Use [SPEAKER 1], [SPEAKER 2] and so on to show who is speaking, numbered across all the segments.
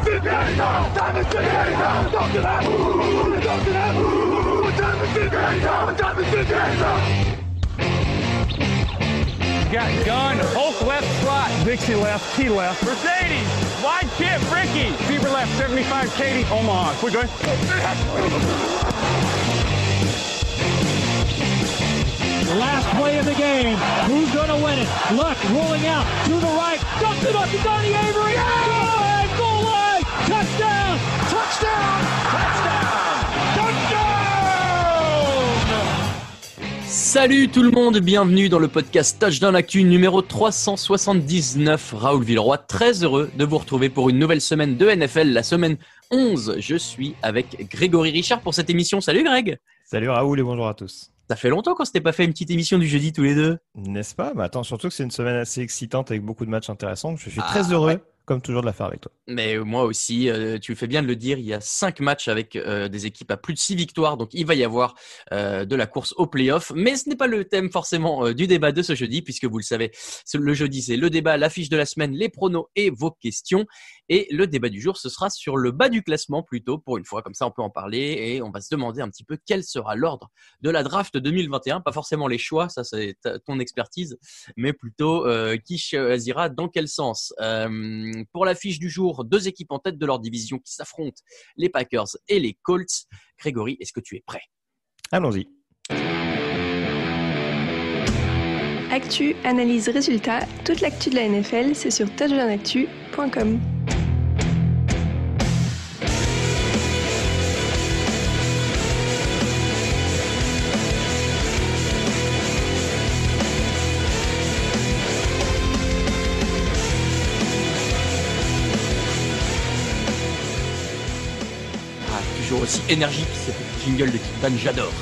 [SPEAKER 1] Got gun, Hulk left slot, Dixie left, T left, Mercedes, wide chip, Ricky, Fever left, 75, Katie, Omaha. We're good.
[SPEAKER 2] The last play of the game. Who's going to win it? Luck rolling out to the right. Dumps it up to Donnie Avery. Yeah! Goal line. Touchdown. Touchdown. Touchdown. Touchdown.
[SPEAKER 3] Salut tout le monde, bienvenue dans le podcast Touchdown Actu numéro 379. Raoul Villeroy, très heureux de vous retrouver pour une nouvelle semaine de NFL, la semaine 11. Je suis avec Grégory Richard pour cette émission. Salut Greg.
[SPEAKER 4] Salut Raoul et bonjour à tous.
[SPEAKER 3] Ça fait longtemps qu'on s'était pas fait une petite émission du jeudi tous les deux.
[SPEAKER 4] N'est-ce pas ? Bah attends, surtout que c'est une semaine assez excitante avec beaucoup de matchs intéressants. Je suis très heureux, comme toujours, de la faire avec toi.
[SPEAKER 3] Mais moi aussi, tu fais bien de le dire, il y a 5 matchs avec des équipes à plus de 6 victoires, donc il va y avoir de la course au play-off. Mais ce n'est pas le thème forcément du débat de ce jeudi, puisque vous le savez, le jeudi c'est le débat, l'affiche de la semaine, les pronos et vos questions. Et le débat du jour, ce sera sur le bas du classement plutôt, pour une fois, comme ça on peut en parler et on va se demander un petit peu quel sera l'ordre de la draft 2021. Pas forcément les choix, ça c'est ton expertise, mais plutôt qui choisira dans quel sens. Pour l'affiche du jour, 2 équipes en tête de leur division qui s'affrontent, les Packers et les Colts. Grégory, est-ce que tu es prêt ?
[SPEAKER 4] Allons-y.
[SPEAKER 5] Actu, analyse, résultat, toute l'actu de la NFL, c'est sur touchdownactu.com.
[SPEAKER 3] Toujours aussi énergique, c'est le jingle de Titan, j'adore.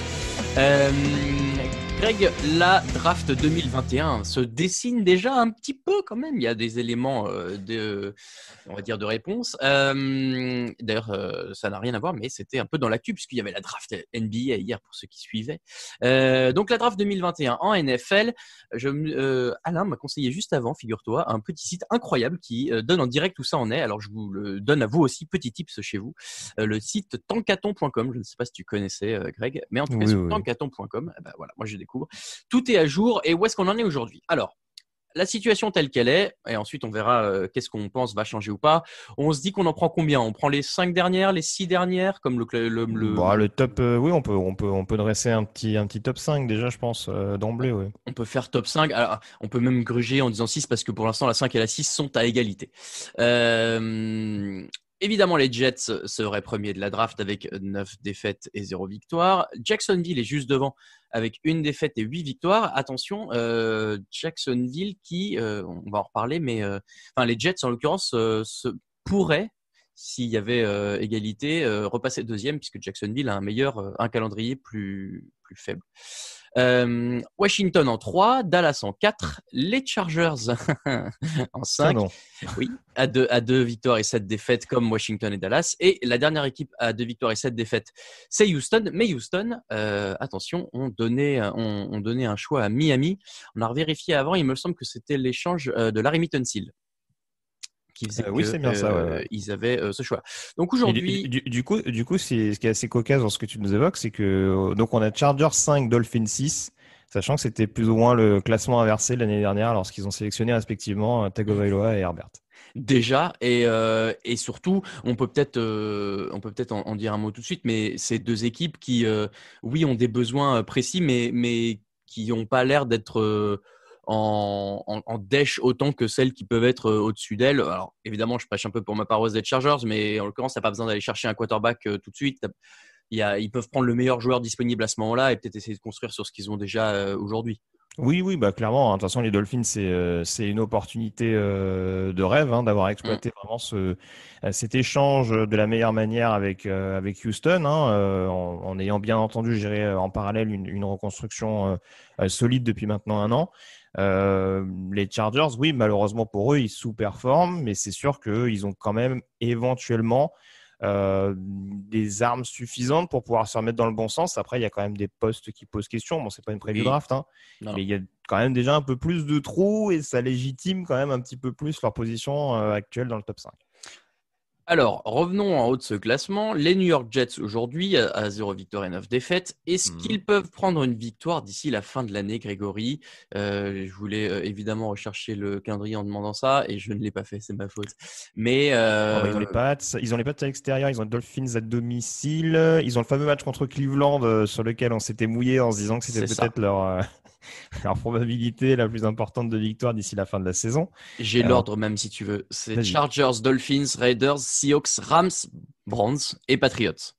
[SPEAKER 3] Greg, la draft 2021 se dessine déjà un petit peu quand même. Il y a des éléments on va dire de réponse. D'ailleurs, ça n'a rien à voir, mais c'était un peu dans l'actu puisqu'il y avait la draft NBA hier pour ceux qui suivaient. Donc la draft 2021 en NFL, Alain m'a conseillé juste avant, figure-toi, un petit site incroyable qui donne en direct où ça en est. Alors je vous le donne à vous aussi, petit tips chez vous. Le site tankathon.com, je ne sais pas si tu connaissais Greg, mais en tout cas sur tankathon.com, ben voilà, moi je découvre. Tout est à jour et où est-ce qu'on en est aujourd'hui ? Alors, la situation telle qu'elle est, et ensuite on verra qu'est-ce qu'on pense va changer ou pas. On se dit qu'on en prend combien ? On prend les 5 dernières, les 6 dernières, comme
[SPEAKER 4] le top. Oui, on peut dresser un petit top 5 déjà, je pense d'emblée. Oui.
[SPEAKER 3] On peut faire top 5. Alors, on peut même gruger en disant 6 parce que pour l'instant la 5 et la 6 sont à égalité. Évidemment, les Jets seraient premiers de la draft avec 9 défaites et 0 victoire. Jacksonville est juste devant avec 1 défaite et 8 victoires. Attention, Jacksonville qui, on va en reparler, mais les Jets en l'occurrence pourraient, s'il y avait égalité, repasser deuxième puisque Jacksonville a un calendrier plus faible. Washington en 3, Dallas en 4, les Chargers en 5, oui, à 2 victoires et 7 défaites comme Washington et Dallas. Et la dernière équipe à 2 victoires et 7 défaites, c'est Houston. Mais Houston, attention, on donnait un choix à Miami. On a revérifié avant, il me semble que c'était l'échange de Larry Tunsil. Qui faisait
[SPEAKER 4] oui, c'est bien ça. Ouais.
[SPEAKER 3] Ils avaient ce choix. Donc aujourd'hui,
[SPEAKER 4] du coup, ce qui est assez cocasse dans ce que tu nous évoques, c'est que donc on a Chargers 5, Dolphins 6, sachant que c'était plus ou moins le classement inversé l'année dernière lorsqu'ils ont sélectionné respectivement Tagovailoa et Herbert.
[SPEAKER 3] Déjà et surtout, on peut peut-être en dire un mot tout de suite, mais c'est 2 équipes qui, oui, ont des besoins précis, mais qui n'ont pas l'air d'être en dèche autant que celles qui peuvent être au-dessus d'elles. Alors évidemment, je prêche un peu pour ma paroisse des Chargers, mais en l'occurrence, t'as pas besoin d'aller chercher un quarterback tout de suite. Ils peuvent prendre le meilleur joueur disponible à ce moment-là et peut-être essayer de construire sur ce qu'ils ont déjà aujourd'hui.
[SPEAKER 4] Oui, bah clairement. De toute façon, les Dolphins, c'est une opportunité de rêve d'avoir exploité vraiment cet échange de la meilleure manière avec Houston, en ayant bien entendu géré en parallèle une reconstruction solide depuis maintenant 1 an. Les Chargers, oui, malheureusement pour eux, ils sous-performent, mais c'est sûr qu'ils ont quand même éventuellement des armes suffisantes pour pouvoir se remettre dans le bon sens. Après, il y a quand même des postes qui posent question. Bon, c'est pas une preview draft, mais il y a quand même déjà un peu plus de trous et ça légitime quand même un petit peu plus leur position actuelle dans le top 5.
[SPEAKER 3] Alors, revenons en haut de ce classement. Les New York Jets aujourd'hui à 0 victoire et 9 défaites. Est-ce qu'ils peuvent prendre une victoire d'ici la fin de l'année, Grégory? Je voulais évidemment rechercher le calendrier en demandant ça et je ne l'ai pas fait, c'est ma faute. Mais
[SPEAKER 4] Ils ont les Pats, à l'extérieur, ils ont les Dolphins à domicile, ils ont le fameux match contre Cleveland sur lequel on s'était mouillé en se disant que c'était peut-être leur probabilité la plus importante de victoire d'ici la fin de la saison.
[SPEAKER 3] J'ai l'ordre même si tu veux. C'est Chargers, Dolphins, Raiders, Seahawks, Rams, Browns et Patriots.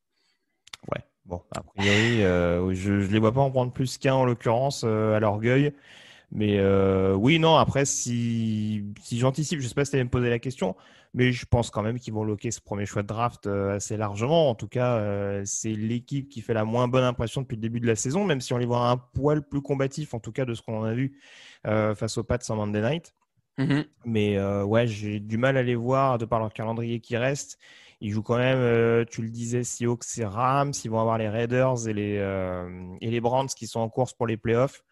[SPEAKER 4] Ouais, bon, a priori, je ne les vois pas en prendre plus qu'un en l'occurrence à l'orgueil. Mais oui, non, après, si j'anticipe, je ne sais pas si tu allais me poser la question, mais je pense quand même qu'ils vont loquer ce premier choix de draft assez largement. En tout cas, c'est l'équipe qui fait la moins bonne impression depuis le début de la saison, même si on les voit un poil plus combatifs, en tout cas de ce qu'on a vu face aux Pats en Monday Night. Mais ouais, j'ai du mal à les voir de par leur calendrier qui reste. Ils jouent quand même, tu le disais, Seahawks et Rams. Ils vont avoir les Raiders et les Browns qui sont en course pour les playoffs.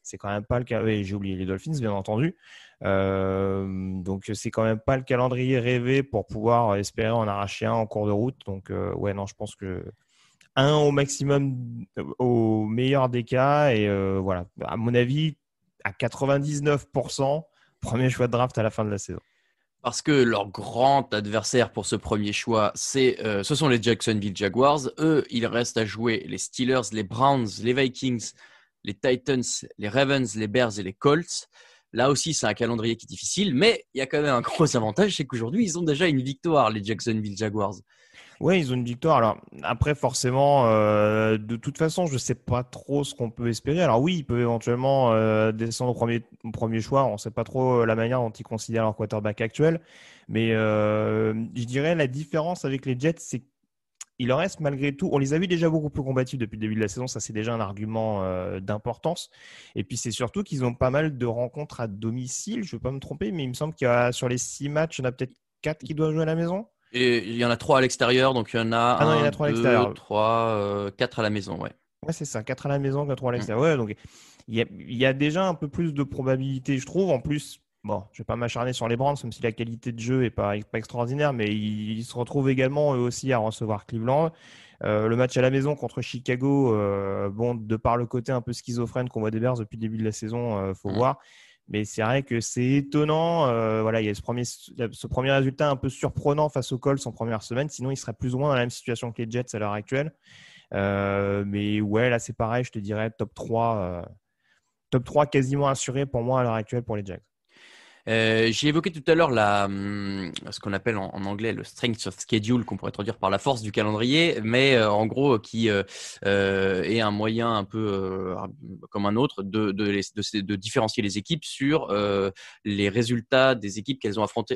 [SPEAKER 4] C'est quand même pas le cas. Oui, j'ai oublié les Dolphins, bien entendu. Donc, c'est quand même pas le calendrier rêvé pour pouvoir espérer en arracher un en cours de route. Donc, ouais, non, je pense que un au maximum, au meilleur des cas. Et voilà, à mon avis, à 99%, premier choix de draft à la fin de la saison.
[SPEAKER 3] Parce que leur grand adversaire pour ce premier choix, ce sont les Jacksonville Jaguars. Eux, il reste à jouer les Steelers, les Browns, les Vikings, les Titans, les Ravens, les Bears et les Colts. Là aussi, c'est un calendrier qui est difficile, mais il y a quand même un gros avantage, c'est qu'aujourd'hui, ils ont déjà une victoire, les Jacksonville Jaguars.
[SPEAKER 4] Oui, ils ont une victoire. Alors après, forcément, de toute façon, je ne sais pas trop ce qu'on peut espérer. Alors oui, ils peuvent éventuellement descendre au premier choix. On ne sait pas trop la manière dont ils considèrent leur quarterback actuel. Mais je dirais la différence avec les Jets, c'est qu'il leur reste malgré tout, on les a vus déjà beaucoup plus combatifs depuis le début de la saison, ça c'est déjà un argument d'importance. Et puis c'est surtout qu'ils ont pas mal de rencontres à domicile, je ne veux pas me tromper, mais il me semble qu'il y a sur les 6 matchs, il y en a peut-être 4 qui doivent jouer à la maison.
[SPEAKER 3] Et il y en a 3 à l'extérieur, donc il y en a
[SPEAKER 4] il y en a 3 à l'extérieur.
[SPEAKER 3] 2, 3, 4 à la maison, ouais.
[SPEAKER 4] Ouais, c'est ça, 4 à la maison, 3 à l'extérieur. Ouais, donc il y a déjà un peu plus de probabilité, je trouve. En plus, bon, je ne vais pas m'acharner sur les Browns, même si la qualité de jeu n'est pas extraordinaire, mais ils se retrouvent également eux aussi à recevoir Cleveland. Le match à la maison contre Chicago, bon, de par le côté un peu schizophrène qu'on voit des Bears depuis le début de la saison, faut voir. Mais c'est vrai que c'est étonnant. Voilà, il y a ce premier résultat un peu surprenant face aux Colts en première semaine. Sinon, ils seraient plus ou moins dans la même situation que les Jets à l'heure actuelle. Mais ouais, là, c'est pareil. Je te dirais top 3 quasiment assuré pour moi à l'heure actuelle pour les Jags.
[SPEAKER 3] J'ai évoqué tout à l'heure ce qu'on appelle en anglais le strength of schedule, qu'on pourrait traduire par la force du calendrier, mais en gros qui est un moyen un peu comme un autre de différencier les équipes sur les résultats des équipes qu'elles affrontent,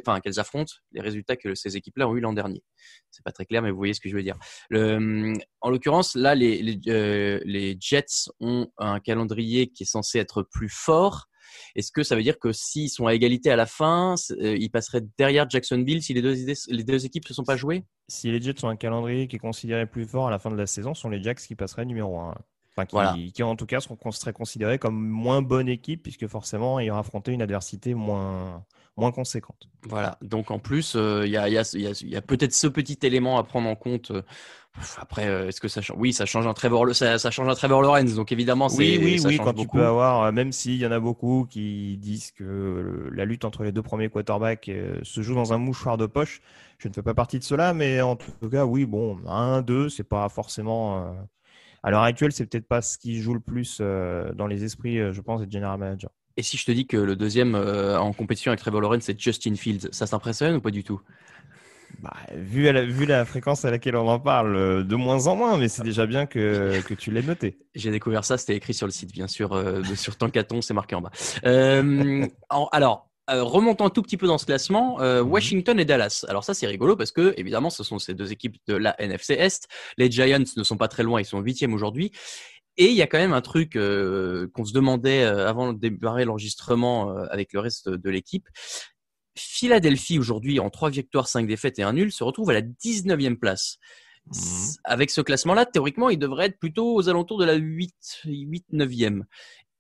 [SPEAKER 3] les résultats que ces équipes-là ont eu l'an dernier. C'est pas très clair, mais vous voyez ce que je veux dire. En l'occurrence, là, les Jets ont un calendrier qui est censé être plus fort. Est-ce que ça veut dire que s'ils sont à égalité à la fin, ils passeraient derrière Jacksonville si les deux équipes ne se sont pas jouées?
[SPEAKER 4] Si les Jets ont un calendrier qui est considéré plus fort à la fin de la saison, ce sont les Jags qui passeraient numéro 1. Enfin, qui en tout cas seraient considérés comme moins bonne équipe, puisque forcément, ils ont affronté une adversité moins conséquente.
[SPEAKER 3] Voilà, donc en plus, il y a peut-être ce petit élément à prendre en compte. Après, est-ce que ça change? Oui, ça change un Trevor Lawrence, donc évidemment, ça
[SPEAKER 4] oui,
[SPEAKER 3] change
[SPEAKER 4] quand
[SPEAKER 3] beaucoup.
[SPEAKER 4] tu peux avoir, même s'il y en a beaucoup qui disent que la lutte entre les deux premiers quarterbacks se joue dans un mouchoir de poche, je ne fais pas partie de cela, mais en tout cas, oui, bon, 1, 2, c'est pas forcément. À l'heure actuelle, c'est peut-être pas ce qui joue le plus dans les esprits, je pense, des general managers.
[SPEAKER 3] Et si je te dis que le deuxième en compétition avec Trevor Lawrence, c'est Justin Fields, ça t'impressionne ou pas du tout?
[SPEAKER 4] Vu la fréquence à laquelle on en parle, de moins en moins, mais c'est déjà bien que tu l'aies noté.
[SPEAKER 3] J'ai découvert ça, c'était écrit sur le site, bien sûr, sur Tankaton, c'est marqué en bas. Alors, remontons un tout petit peu dans ce classement, Washington et Dallas. Alors ça, c'est rigolo parce que, évidemment, ce sont ces deux équipes de la NFC Est. Les Giants ne sont pas très loin, ils sont 8e aujourd'hui. Et il y a quand même un truc qu'on se demandait avant de démarrer l'enregistrement avec le reste de l'équipe. Philadelphie, aujourd'hui, en 3 victoires, 5 défaites et 1 nul, se retrouve à la 19e place. Avec ce classement-là, théoriquement, il devrait être plutôt aux alentours de la 8-9e.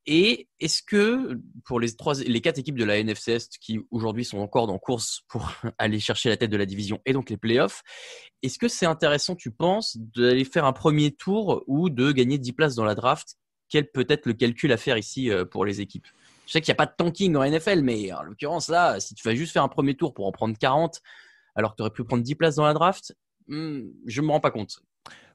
[SPEAKER 3] Et est-ce que pour les 4 équipes de la NFC Est qui aujourd'hui sont encore en course pour aller chercher la tête de la division et donc les playoffs, est-ce que c'est intéressant, tu penses, d'aller faire un premier tour ou de gagner 10 places dans la draft? Quel peut être le calcul à faire ici pour les équipes? Je sais qu'il n'y a pas de tanking en NFL, mais en l'occurrence là, si tu vas juste faire un premier tour pour en prendre 40, alors que tu aurais pu prendre 10 places dans la draft, je ne me rends pas compte.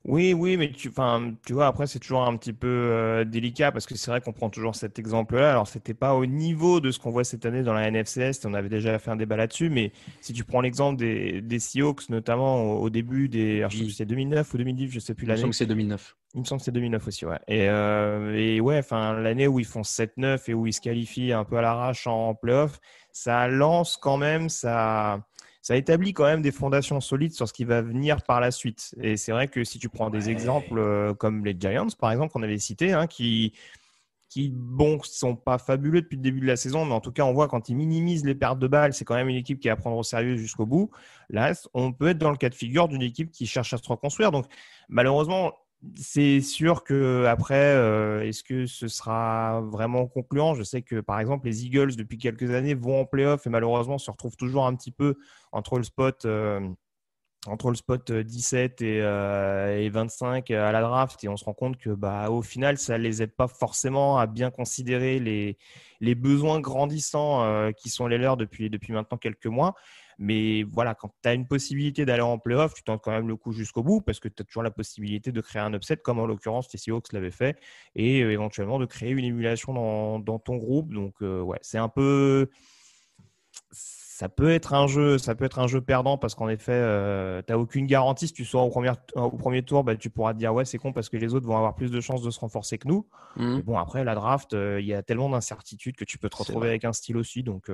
[SPEAKER 4] Oui, mais tu vois, après, c'est toujours un petit peu délicat parce que c'est vrai qu'on prend toujours cet exemple-là. Alors, c'était pas au niveau de ce qu'on voit cette année dans la NFC Est. On avait déjà fait un débat là-dessus. Mais si tu prends l'exemple des Seahawks, notamment au début alors, je sais plus si c'est 2009 ou 2010, je sais plus
[SPEAKER 3] Il me
[SPEAKER 4] l'année.
[SPEAKER 3] semble que c'est 2009.
[SPEAKER 4] Il me semble que c'est 2009 aussi, ouais. Et ouais, enfin, l'année où ils font 7-9 et où ils se qualifient un peu à l'arrache en playoff, ça lance quand même, ça établit quand même des fondations solides sur ce qui va venir par la suite. Et c'est vrai que si tu prends des exemples comme les Giants, par exemple, qu'on avait cités, hein, qui sont pas fabuleux depuis le début de la saison, mais en tout cas, on voit quand ils minimisent les pertes de balles, c'est quand même une équipe qui est à prendre au sérieux jusqu'au bout. Là, on peut être dans le cas de figure d'une équipe qui cherche à se reconstruire. Donc, malheureusement, c'est sûr que après, est-ce que ce sera vraiment concluant? Je sais que par exemple les Eagles depuis quelques années vont en playoff et malheureusement se retrouvent toujours un petit peu entre le spot 17 et 25 à la draft et on se rend compte que au final ça les aide pas forcément à bien considérer les besoins grandissants qui sont les leurs depuis maintenant quelques mois. Mais voilà, quand tu as une possibilité d'aller en playoff, tu tentes quand même le coup jusqu'au bout parce que tu as toujours la possibilité de créer un upset, comme en l'occurrence les Seahawks l'avaient fait, et éventuellement de créer une émulation dans ton groupe. Donc, ouais, c'est un peu. Ça peut être un jeu perdant parce qu'en effet, tu n'as aucune garantie. Si tu sors au premier tour, tu pourras te dire ouais, c'est con parce que les autres vont avoir plus de chances de se renforcer que nous. Mais bon, après, la draft, il y a tellement d'incertitudes que tu peux te retrouver avec un style aussi. Donc,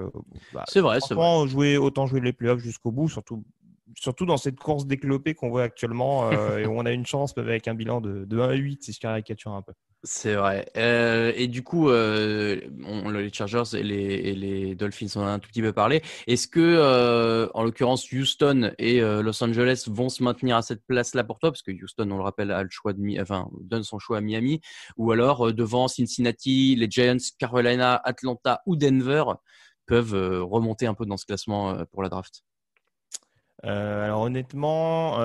[SPEAKER 3] c'est vrai.
[SPEAKER 4] Autant jouer les playoffs jusqu'au bout, surtout dans cette course déclopée qu'on voit actuellement et où on a une chance même avec un bilan de 1-8, si je caricature un peu.
[SPEAKER 3] C'est vrai. Et du coup, les Chargers et les Dolphins, on en a un tout petit peu parlé. Est-ce que, en l'occurrence, Houston et Los Angeles vont se maintenir à cette place-là pour toi? Parce que Houston, on le rappelle, a le choix donne son choix à Miami. Ou alors, devant Cincinnati, les Giants, Carolina, Atlanta ou Denver peuvent remonter un peu dans ce classement pour la draft.
[SPEAKER 4] Alors honnêtement,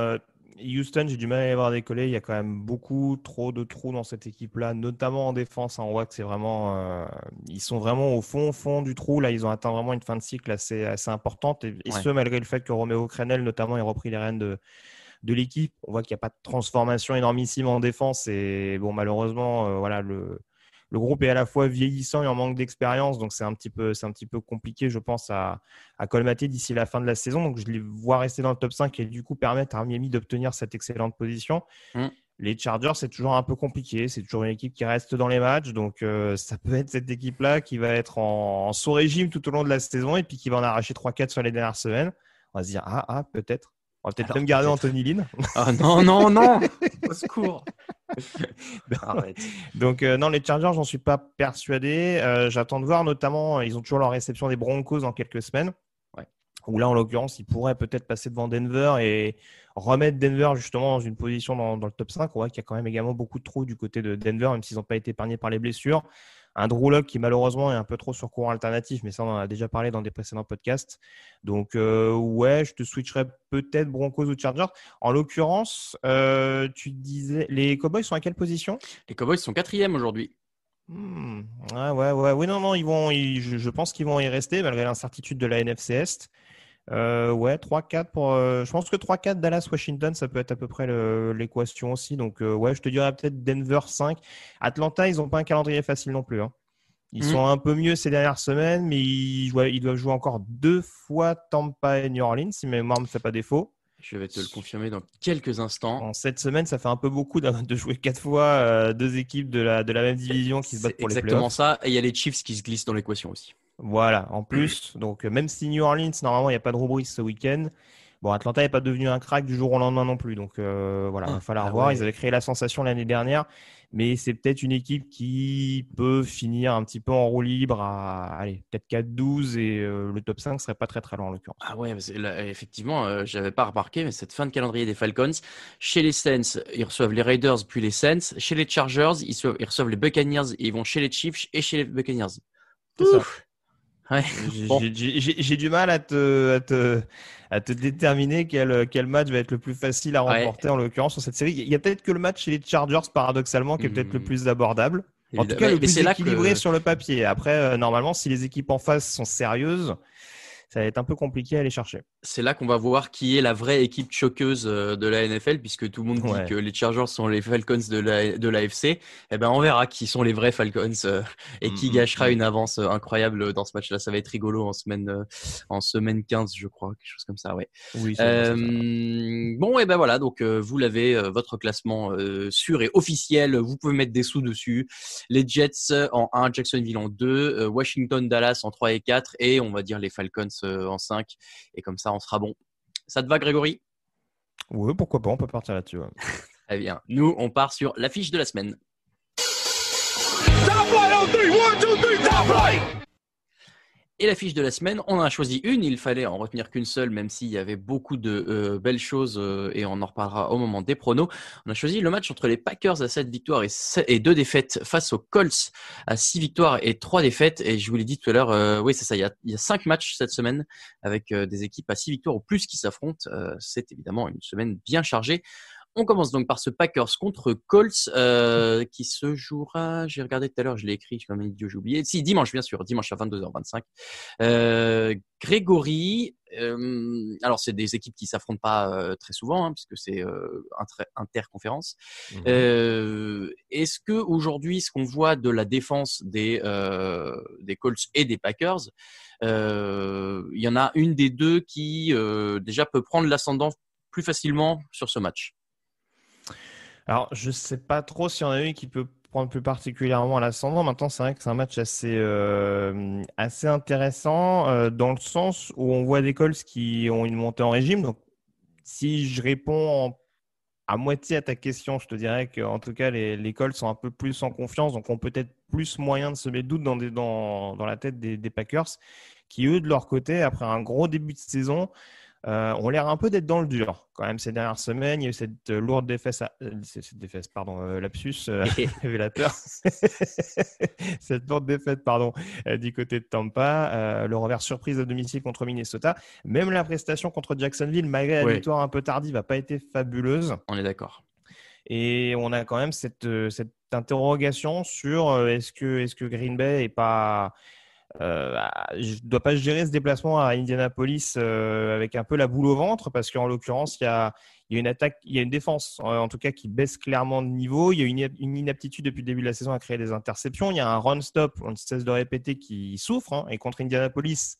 [SPEAKER 4] Houston, j'ai du mal à les voir décoller. Il y a quand même beaucoup trop de trous dans cette équipe-là, notamment en défense. On voit que c'est vraiment, ils sont vraiment au fond du trou. Là, ils ont atteint vraiment une fin de cycle assez importante. Et ce, malgré le fait que Romeo Crennel, notamment, ait repris les rênes de l'équipe. On voit qu'il n'y a pas de transformation énormissime en défense. Et bon, malheureusement, voilà, le groupe est à la fois vieillissant et en manque d'expérience, donc c'est un petit peu compliqué, je pense, à colmater d'ici la fin de la saison. Donc je les vois rester dans le top 5 et du coup permettre à Miami d'obtenir cette excellente position. Les Chargers, c'est toujours un peu compliqué. C'est toujours une équipe qui reste dans les matchs. Donc ça peut être cette équipe-là qui va être en sous-régime tout au long de la saison et puis qui va en arracher 3-4 sur les dernières semaines. On va se dire, peut-être. On va peut-être même garder Anthony Lynn.
[SPEAKER 3] Ah non au secours. Arrête.
[SPEAKER 4] Donc non, les Chargers, j'en suis pas persuadé. J'attends de voir, notamment, ils ont toujours leur réception des Broncos dans quelques semaines. Où là, en l'occurrence, ils pourraient peut-être passer devant Denver et remettre Denver justement dans une position dans le top 5. On voit qu'il y a quand même également beaucoup de trous du côté de Denver, même s'ils n'ont pas été épargnés par les blessures. Un Drew Lock qui malheureusement est un peu trop sur courant alternatif, mais ça on en a déjà parlé dans des précédents podcasts. Donc ouais, je te switcherais peut-être Broncos ou Chargers. En l'occurrence, tu disais, les Cowboys sont à quelle position?
[SPEAKER 3] Les Cowboys sont 4e aujourd'hui.
[SPEAKER 4] Ouais. Oui, non, je pense qu'ils vont y rester malgré l'incertitude de la NFC Est. 3-4 pour. Je pense que 3-4 Dallas-Washington, ça peut être à peu près l'équation aussi. Donc, ouais, je te dirais peut-être Denver 5. Atlanta, ils n'ont pas un calendrier facile non plus. Hein. Ils sont un peu mieux ces dernières semaines, mais ils doivent jouer encore 2 fois Tampa et New Orleans, si ma mémoire ne me fait pas défaut.
[SPEAKER 3] Je vais te le confirmer dans quelques instants.
[SPEAKER 4] En cette semaine, ça fait un peu beaucoup de jouer 4 fois 2 équipes de la même division qui se battent pour les playoffs.
[SPEAKER 3] C'est exactement ça. Et il y a les Chiefs qui se glissent dans l'équation aussi.
[SPEAKER 4] Voilà, en plus, donc même si New Orleans, normalement, il n'y a pas de Drew Brees ce week-end, bon, Atlanta n'est pas devenu un crack du jour au lendemain non plus. Donc voilà, il va falloir voir. Ouais. Ils avaient créé la sensation l'année dernière, mais c'est peut-être une équipe qui peut finir un petit peu en roue libre à peut-être 4-12 et le top 5 serait pas très très loin en l'occurrence.
[SPEAKER 3] Ah ouais, là, effectivement, j'avais pas remarqué, mais cette fin de calendrier des Falcons, chez les Saints, ils reçoivent les Raiders puis les Saints. Chez les Chargers, ils reçoivent les Buccaneers et ils vont chez les Chiefs et chez les Buccaneers.
[SPEAKER 4] C'est ça.
[SPEAKER 3] Ouais.
[SPEAKER 4] J'ai du mal à te déterminer quel match va être le plus facile à remporter en l'occurrence sur cette série. Il y a peut-être que le match chez les Chargers, paradoxalement, qui est peut-être le plus abordable. En tout cas, le plus équilibré sur le papier. Après, normalement, si les équipes en face sont sérieuses, ça va être un peu compliqué à aller chercher.
[SPEAKER 3] C'est là qu'on va voir qui est la vraie équipe choqueuse de la NFL, puisque tout le monde dit que les Chargers sont les Falcons de l'AFC. Eh ben, on verra qui sont les vrais Falcons et qui gâchera une avance incroyable dans ce match-là. Ça va être rigolo en semaine 15, je crois, quelque chose comme ça. Ouais.
[SPEAKER 4] Oui.
[SPEAKER 3] Bon, et ben voilà. Donc, vous l'avez, votre classement sûr et officiel. Vous pouvez mettre des sous dessus. Les Jets en 1, Jacksonville en 2, Washington, Dallas en 3 et 4, et on va dire les Falcons en 5. Et comme ça, on sera bon. Ça te va, Grégory?
[SPEAKER 4] Oui, pourquoi pas, on peut partir là-dessus. Ouais.
[SPEAKER 3] Très bien. Nous, on part sur l'affiche de la semaine.
[SPEAKER 2] Top flight on 3, 1, 2, 3, top flight!
[SPEAKER 3] Et l'affiche de la semaine, on en a choisi une. Il fallait en retenir qu'une seule, même s'il y avait beaucoup de belles choses et on en reparlera au moment des pronos. On a choisi le match entre les Packers à 7 victoires et 2 défaites face aux Colts à 6 victoires et 3 défaites. Et je vous l'ai dit tout à l'heure, oui, c'est ça. Il y a 5 matchs cette semaine avec des équipes à 6 victoires ou plus qui s'affrontent. C'est évidemment une semaine bien chargée. On commence donc par ce Packers contre Colts qui se jouera, j'ai regardé tout à l'heure, je l'ai écrit, comme un idiot, j'ai oublié. Si, dimanche, bien sûr, dimanche à 22h25. Grégory, alors c'est des équipes qui s'affrontent pas très souvent, puisque c'est interconférence. Est-ce que aujourd'hui, ce qu'on voit de la défense des Colts et des Packers, il y en a une des deux qui déjà peut prendre l'ascendant plus facilement sur ce match?
[SPEAKER 4] Alors, je ne sais pas trop s'il y en a une qui peut prendre plus particulièrement l'ascendant. Maintenant, c'est vrai que c'est un match assez intéressant dans le sens où on voit des Colts qui ont une montée en régime. Donc, si je réponds à moitié à ta question, je te dirais qu'en tout cas, les Colts sont un peu plus en confiance, donc ont peut-être plus moyen de semer le doute dans la tête des Packers qui, eux, de leur côté, après un gros début de saison, ont l'air un peu d'être dans le dur quand même ces dernières semaines. Il y a eu cette lourde défaite, lapsus révélateur. Cette lourde défaite, du côté de Tampa. Le revers surprise à domicile contre Minnesota. Même la prestation contre Jacksonville, malgré la victoire un peu tardive, n'a pas été fabuleuse.
[SPEAKER 3] On est d'accord.
[SPEAKER 4] Et on a quand même cette interrogation sur est-ce que Green Bay est pas... je ne dois pas gérer ce déplacement à Indianapolis avec un peu la boule au ventre parce qu'en l'occurrence, il y a une attaque, il y a une défense en tout cas qui baisse clairement de niveau. Il y a une inaptitude depuis le début de la saison à créer des interceptions. Il y a un run-stop, on ne cesse de répéter, qui souffre. Et contre Indianapolis,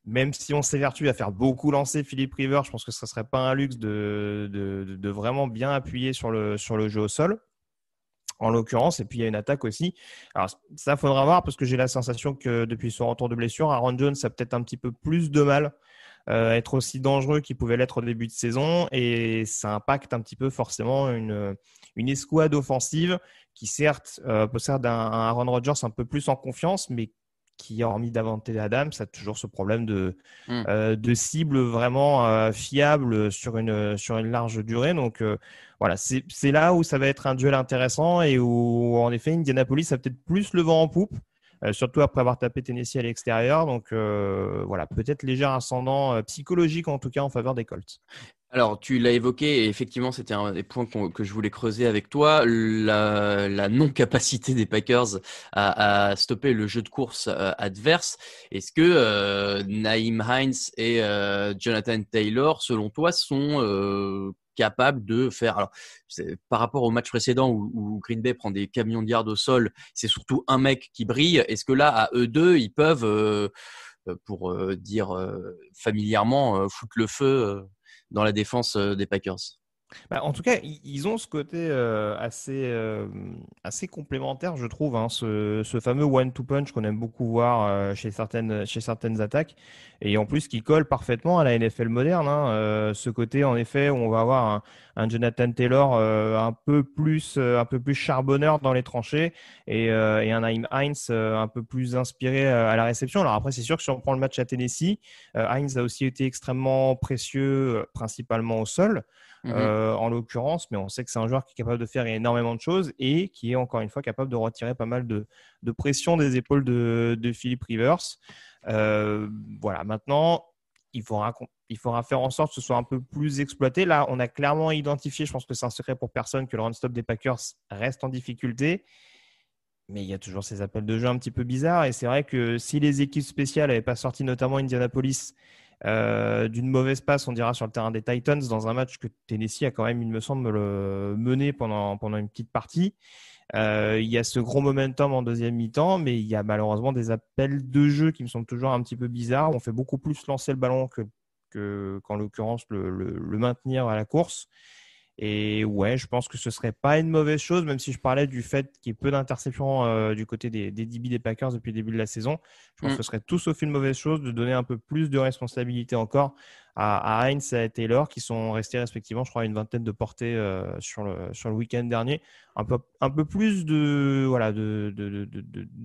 [SPEAKER 4] même si on s'évertue à faire beaucoup lancer Philippe Rivers, je pense que ce ne serait pas un luxe de vraiment bien appuyer sur le jeu au sol. En l'occurrence, et puis il y a une attaque aussi. Alors ça, faudra voir parce que j'ai la sensation que depuis son retour de blessure, Aaron Jones a peut-être un petit peu plus de mal à être aussi dangereux qu'il pouvait l'être au début de saison et ça impacte un petit peu forcément une escouade offensive qui certes possède un Aaron Rodgers un peu plus en confiance, mais qui, hormis Davante Adams, a toujours ce problème de cible vraiment fiable sur une large durée. Donc, voilà, c'est là où ça va être un duel intéressant et où, en effet, Indianapolis a peut-être plus le vent en poupe, surtout après avoir tapé Tennessee à l'extérieur. Donc, voilà, peut-être léger ascendant psychologique, en tout cas, en faveur des Colts.
[SPEAKER 3] Alors, tu l'as évoqué, et effectivement, c'était un des points que je voulais creuser avec toi, la non-capacité des Packers à stopper le jeu de course adverse. Est-ce que Nyheim Hines et Jonathan Taylor, selon toi, sont capables de faire… Alors, par rapport au match précédent où Green Bay prend des camions de yards au sol, c'est surtout un mec qui brille. Est-ce que là, à eux deux, ils peuvent, pour dire familièrement, foutre le feu dans la défense des Packers?
[SPEAKER 4] En tout cas, ils ont ce côté assez complémentaire, je trouve, hein, ce fameux one-two punch qu'on aime beaucoup voir chez certaines attaques, et en plus qui colle parfaitement à la NFL moderne. Hein, ce côté, en effet, où on va avoir un Jonathan Taylor un peu plus charbonneur dans les tranchées, et un Nyheim Hines un peu plus inspiré à la réception. Alors après, c'est sûr que si on prend le match à Tennessee, Hines a aussi été extrêmement précieux, principalement au sol. En l'occurrence, mais on sait que c'est un joueur qui est capable de faire énormément de choses et qui est encore une fois capable de retirer pas mal de pression des épaules de Philip Rivers. Voilà, maintenant, il faudra faire en sorte que ce soit un peu plus exploité. Là, on a clairement identifié, je pense que c'est un secret pour personne, que le run-stop des Packers reste en difficulté. Mais il y a toujours ces appels de jeu un petit peu bizarres. Et c'est vrai que si les équipes spéciales n'avaient pas sorti, notamment Indianapolis, d'une mauvaise passe, on dira, sur le terrain des Titans, dans un match que Tennessee a quand même, il me semble, mené pendant une petite partie. Il y a ce gros momentum en deuxième mi-temps, mais il y a malheureusement des appels de jeu qui me semblent toujours un petit peu bizarres. On fait beaucoup plus lancer le ballon qu'en l'occurrence le maintenir à la course. Et ouais, je pense que ce serait pas une mauvaise chose, même si je parlais du fait qu'il y ait peu d'interceptions du côté des DB des Packers depuis le début de la saison. Je pense que ce serait tout sauf une mauvaise chose de donner un peu plus de responsabilité encore à Hines et à Taylor, qui sont restés respectivement, je crois, une vingtaine de portées sur le week-end dernier. Un peu plus de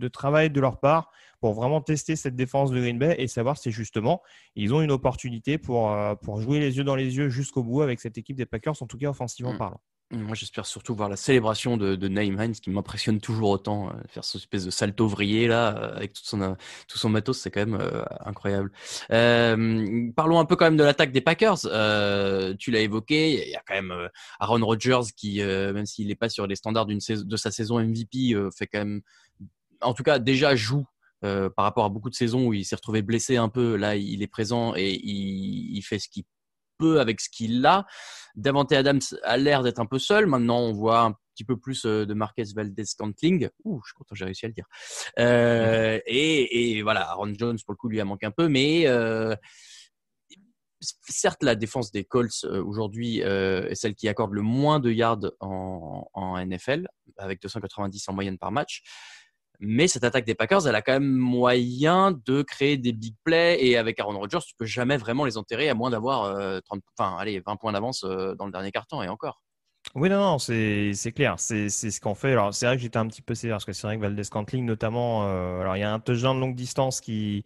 [SPEAKER 4] travail de leur part pour vraiment tester cette défense de Green Bay et savoir si justement ils ont une opportunité pour jouer les yeux dans les yeux jusqu'au bout avec cette équipe des Packers, en tout cas offensivement parlant.
[SPEAKER 3] Moi, j'espère surtout voir la célébration de Nyheim Hines, qui m'impressionne toujours autant. Faire cette espèce de salto vrillé là, avec tout son matos, c'est quand même incroyable. Parlons un peu quand même de l'attaque des Packers. Tu l'as évoqué, il y a quand même Aaron Rodgers qui, même s'il n'est pas sur les standards de sa saison MVP, fait quand même, en tout cas déjà joue. Par rapport à beaucoup de saisons où il s'est retrouvé blessé un peu, là il est présent et il fait ce qu'il peut avec ce qu'il a. Davante Adams a l'air d'être un peu seul. Maintenant, on voit un petit peu plus de Marquez Valdez-Scantling. Je suis content, j'ai réussi à le dire. Et voilà, Aaron Jones, pour le coup, lui a manqué un peu. Mais certes, la défense des Colts aujourd'hui est celle qui accorde le moins de yards en NFL, avec 290 en moyenne par match. Mais cette attaque des Packers, elle a quand même moyen de créer des big plays, et avec Aaron Rodgers, tu peux jamais vraiment les enterrer à moins d'avoir 20 points d'avance dans le dernier quart-temps et encore.
[SPEAKER 4] Oui, non, c'est clair. C'est ce qu'on fait. Alors, c'est vrai que j'étais un petit peu sévère parce que c'est vrai que Valdez-Scantling, notamment, alors il y a un touchdown de longue distance qui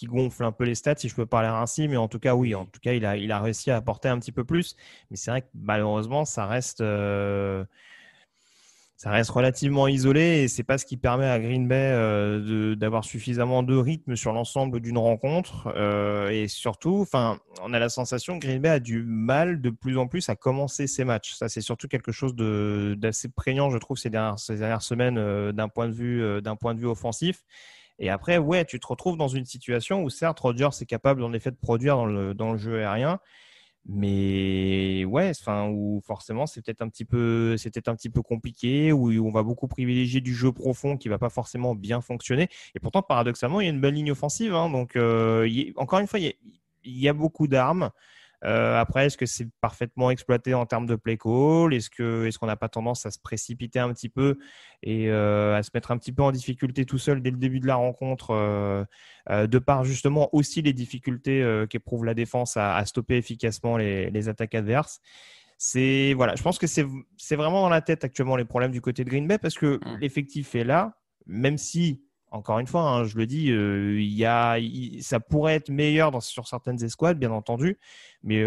[SPEAKER 4] gonfle un peu les stats, si je peux parler ainsi, mais en tout cas, oui, en tout cas, il a réussi à apporter un petit peu plus. Mais c'est vrai que malheureusement, ça reste relativement isolé, et c'est pas ce qui permet à Green Bay d'avoir suffisamment de rythme sur l'ensemble d'une rencontre. Et surtout, on a la sensation que Green Bay a du mal de plus en plus à commencer ses matchs. Ça, c'est surtout quelque chose d'assez prégnant, je trouve, ces dernières semaines d'un point de vue offensif. Et après, ouais, tu te retrouves dans une situation où certes, Rodgers est capable en effet de produire dans le jeu aérien. Mais ouais, où forcément c'est peut-être un petit peu compliqué, où on va beaucoup privilégier du jeu profond qui va pas forcément bien fonctionner. Et pourtant, paradoxalement, il y a une belle ligne offensive, hein, donc encore une fois, il y a beaucoup d'armes. Après, est-ce que c'est parfaitement exploité en termes de play call? Est-ce qu'on n'a pas tendance à se précipiter un petit peu et à se mettre un petit peu en difficulté tout seul dès le début de la rencontre, de par justement aussi les difficultés qu'éprouve la défense à stopper efficacement les attaques adverses? Je pense que c'est vraiment dans la tête actuellement les problèmes du côté de Green Bay, parce que l'effectif est là, même si, encore une fois, hein, je le dis, ça pourrait être meilleur sur certaines escouades, bien entendu, mais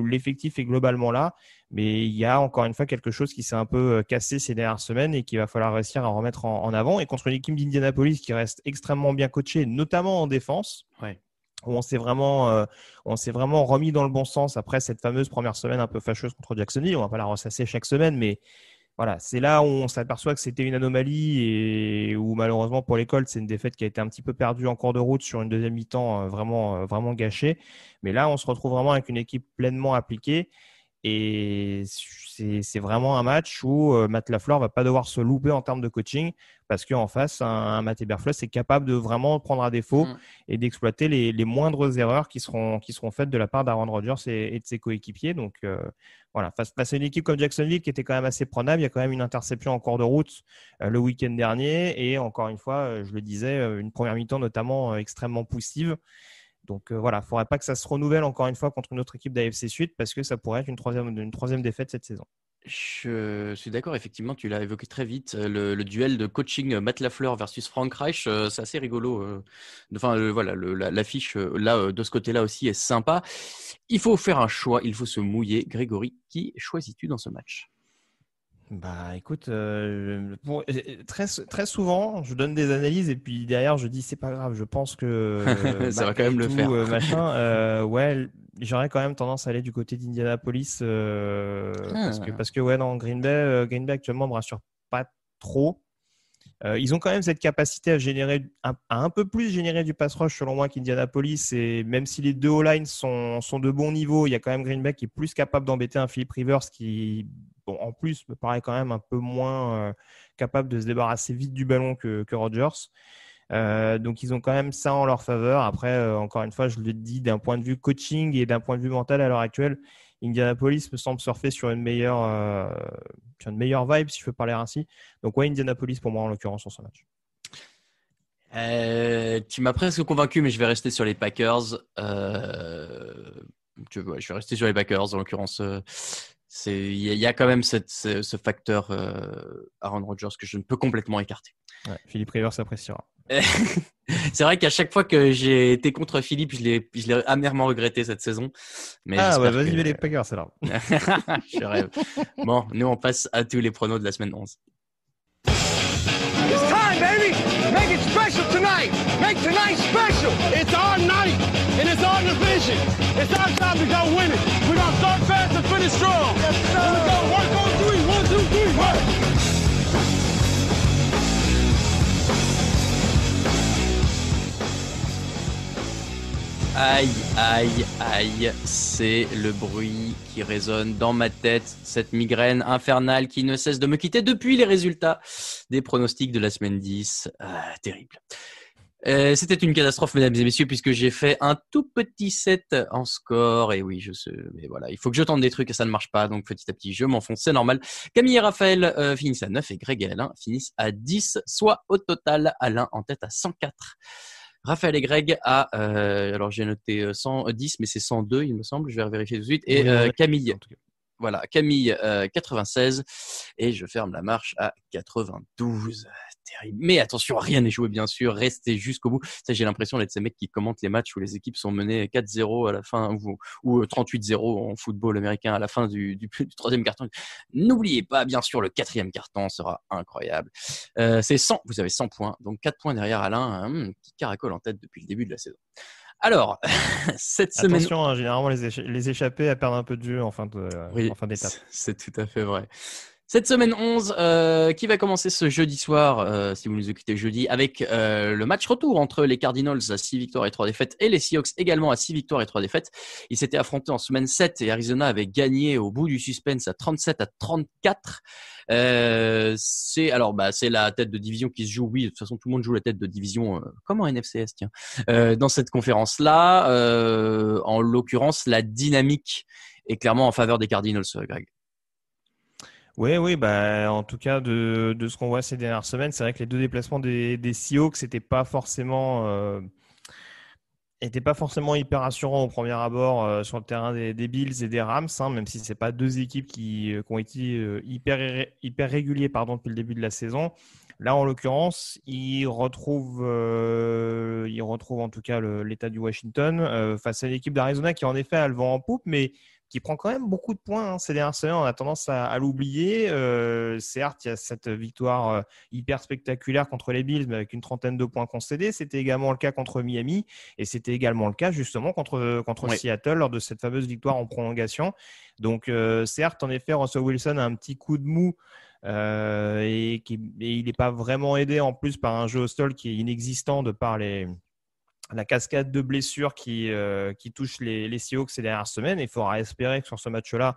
[SPEAKER 4] l'effectif est globalement là. Mais il y a encore une fois quelque chose qui s'est un peu cassé ces dernières semaines et qu'il va falloir réussir à remettre en avant. Et contre une équipe d'Indianapolis qui reste extrêmement bien coachée, notamment en défense, où on s'est vraiment remis dans le bon sens après cette fameuse première semaine un peu fâcheuse contre Jacksonville. On ne va pas la ressasser chaque semaine, mais voilà, c'est là où on s'aperçoit que c'était une anomalie et où malheureusement pour les Colts, c'est une défaite qui a été un petit peu perdue en cours de route sur une deuxième mi-temps vraiment gâchée. Mais là, on se retrouve vraiment avec une équipe pleinement appliquée. Et c'est vraiment un match où Matt LaFleur va pas devoir se louper en termes de coaching parce qu'en face, un Matt Eberflus est capable de vraiment prendre à défaut et d'exploiter les moindres erreurs qui seront faites de la part d'Aaron Rodgers et de ses coéquipiers. Donc, voilà, face à une équipe comme Jacksonville qui était quand même assez prenable, il y a quand même une interception en cours de route le week-end dernier. Et encore une fois, je le disais, une première mi-temps notamment extrêmement poussive. Donc voilà, il ne faudrait pas que ça se renouvelle encore une fois contre une autre équipe d'AFC Sud parce que ça pourrait être une troisième défaite cette saison.
[SPEAKER 3] Je suis d'accord, effectivement, tu l'as évoqué très vite. Le duel de coaching Matt LaFleur versus Frank Reich, c'est assez rigolo. Voilà, l'affiche là, de ce côté-là aussi est sympa. Il faut faire un choix, il faut se mouiller. Grégory, qui choisis-tu dans ce match ?
[SPEAKER 4] Bah écoute, très, très souvent, je donne des analyses et puis derrière, je dis c'est pas grave, je pense que
[SPEAKER 3] ça va quand même le faire.
[SPEAKER 4] Ouais, j'aurais quand même tendance à aller du côté d'Indianapolis parce que ouais, non, Green Bay actuellement me rassure pas trop. Ils ont quand même cette capacité à générer à un peu plus générer du pass rush selon moi qu'Indianapolis, et même si les deux O-line sont de bon niveau, il y a quand même Green Bay qui est plus capable d'embêter un Philip Rivers qui, bon, en plus me paraît quand même un peu moins capable de se débarrasser vite du ballon que Rodgers. Donc ils ont quand même ça en leur faveur. Après, encore une fois, je le dis d'un point de vue coaching et d'un point de vue mental à l'heure actuelle, Indianapolis me semble surfer sur une meilleure vibe, si je peux parler ainsi. Donc ouais, Indianapolis pour moi en l'occurrence sur ce match.
[SPEAKER 3] Tu m'as presque convaincu, mais je vais rester sur les Packers. Je vais rester sur les Packers en l'occurrence. Il y a quand même ce facteur Aaron Rodgers que je ne peux complètement écarter.
[SPEAKER 4] Ouais, Philippe Rivers s'appréciera.
[SPEAKER 3] C'est vrai qu'à chaque fois que j'ai été contre Philippe, je l'ai amèrement regretté cette saison. Mais
[SPEAKER 4] vas-y, mais les Packers, c'est là.
[SPEAKER 3] Je rêve. Bon, nous on passe à tous les pronos de la semaine 11.
[SPEAKER 6] It's time, baby! Make it special tonight! Make tonight special! It's our night, and it's our division. It's our time to go win it. We're gonna start fast and finish strong. Yes, sir. Here we go. Work on three. 1, 2, 3, work!
[SPEAKER 3] Aïe, aïe, aïe, c'est le bruit qui résonne dans ma tête, cette migraine infernale qui ne cesse de me quitter depuis les résultats des pronostics de la semaine 10. Terrible. C'était une catastrophe, mesdames et messieurs, puisque j'ai fait un tout petit set en score. Et oui, je sais, mais voilà, il faut que je tente des trucs et ça ne marche pas. Donc petit à petit, je m'enfonce, c'est normal. Camille et Raphaël finissent à 9 et Greg et Alain finissent à 10, soit au total, Alain en tête à 104. Raphaël et Greg alors j'ai noté 110, mais c'est 102, il me semble. Je vais vérifier tout de suite. Et Camille, voilà, Camille 96. Et je ferme la marche à 92. Terrible. Mais attention, rien n'est joué, bien sûr. Restez jusqu'au bout. Ça, j'ai l'impression d'être ces mecs qui commentent les matchs où les équipes sont menées 4-0 à la fin ou 38-0 en football américain à la fin du troisième carton. N'oubliez pas, bien sûr, le quatrième carton sera incroyable. C'est 100. Vous avez 100 points. Donc 4 points derrière Alain, qui caracole en tête depuis le début de la saison. Alors, cette semaine...
[SPEAKER 4] Attention, généralement, les échappés à perdre un peu de jeu en fin d'étape.
[SPEAKER 3] C'est tout à fait vrai. Cette semaine 11, qui va commencer ce jeudi soir, si vous nous écoutez jeudi, avec le match retour entre les Cardinals à 6 victoires et 3 défaites et les Seahawks également à 6 victoires et 3 défaites. Ils s'étaient affrontés en semaine 7 et Arizona avait gagné au bout du suspense à 37-34. C'est la tête de division qui se joue. Oui, de toute façon, tout le monde joue la tête de division comme en NFCS, tiens. Dans cette conférence-là, en l'occurrence, la dynamique est clairement en faveur des Cardinals, Greg.
[SPEAKER 4] Oui, en tout cas, de ce qu'on voit ces dernières semaines, c'est vrai que les deux déplacements des Seahawks n'étaient pas forcément hyper rassurants au premier abord sur le terrain des Bills et des Rams, même si c'est pas deux équipes qui ont été hyper réguliers depuis le début de la saison. Là, en l'occurrence, ils retrouvent en tout cas l'état du Washington face à l'équipe d'Arizona qui en effet a le vent en poupe, mais qui prend quand même beaucoup de points ces dernières semaines. On a tendance à l'oublier. Certes, il y a cette victoire hyper spectaculaire contre les Bills, mais avec une trentaine de points concédés. C'était également le cas contre Miami et c'était également le cas justement contre Seattle lors de cette fameuse victoire en prolongation. Donc, certes, en effet, Russell Wilson a un petit coup de mou et il n'est pas vraiment aidé en plus par un jeu au sol qui est inexistant de par la cascade de blessures qui touche les Seahawks ces dernières semaines. Il faudra espérer que sur ce match-là,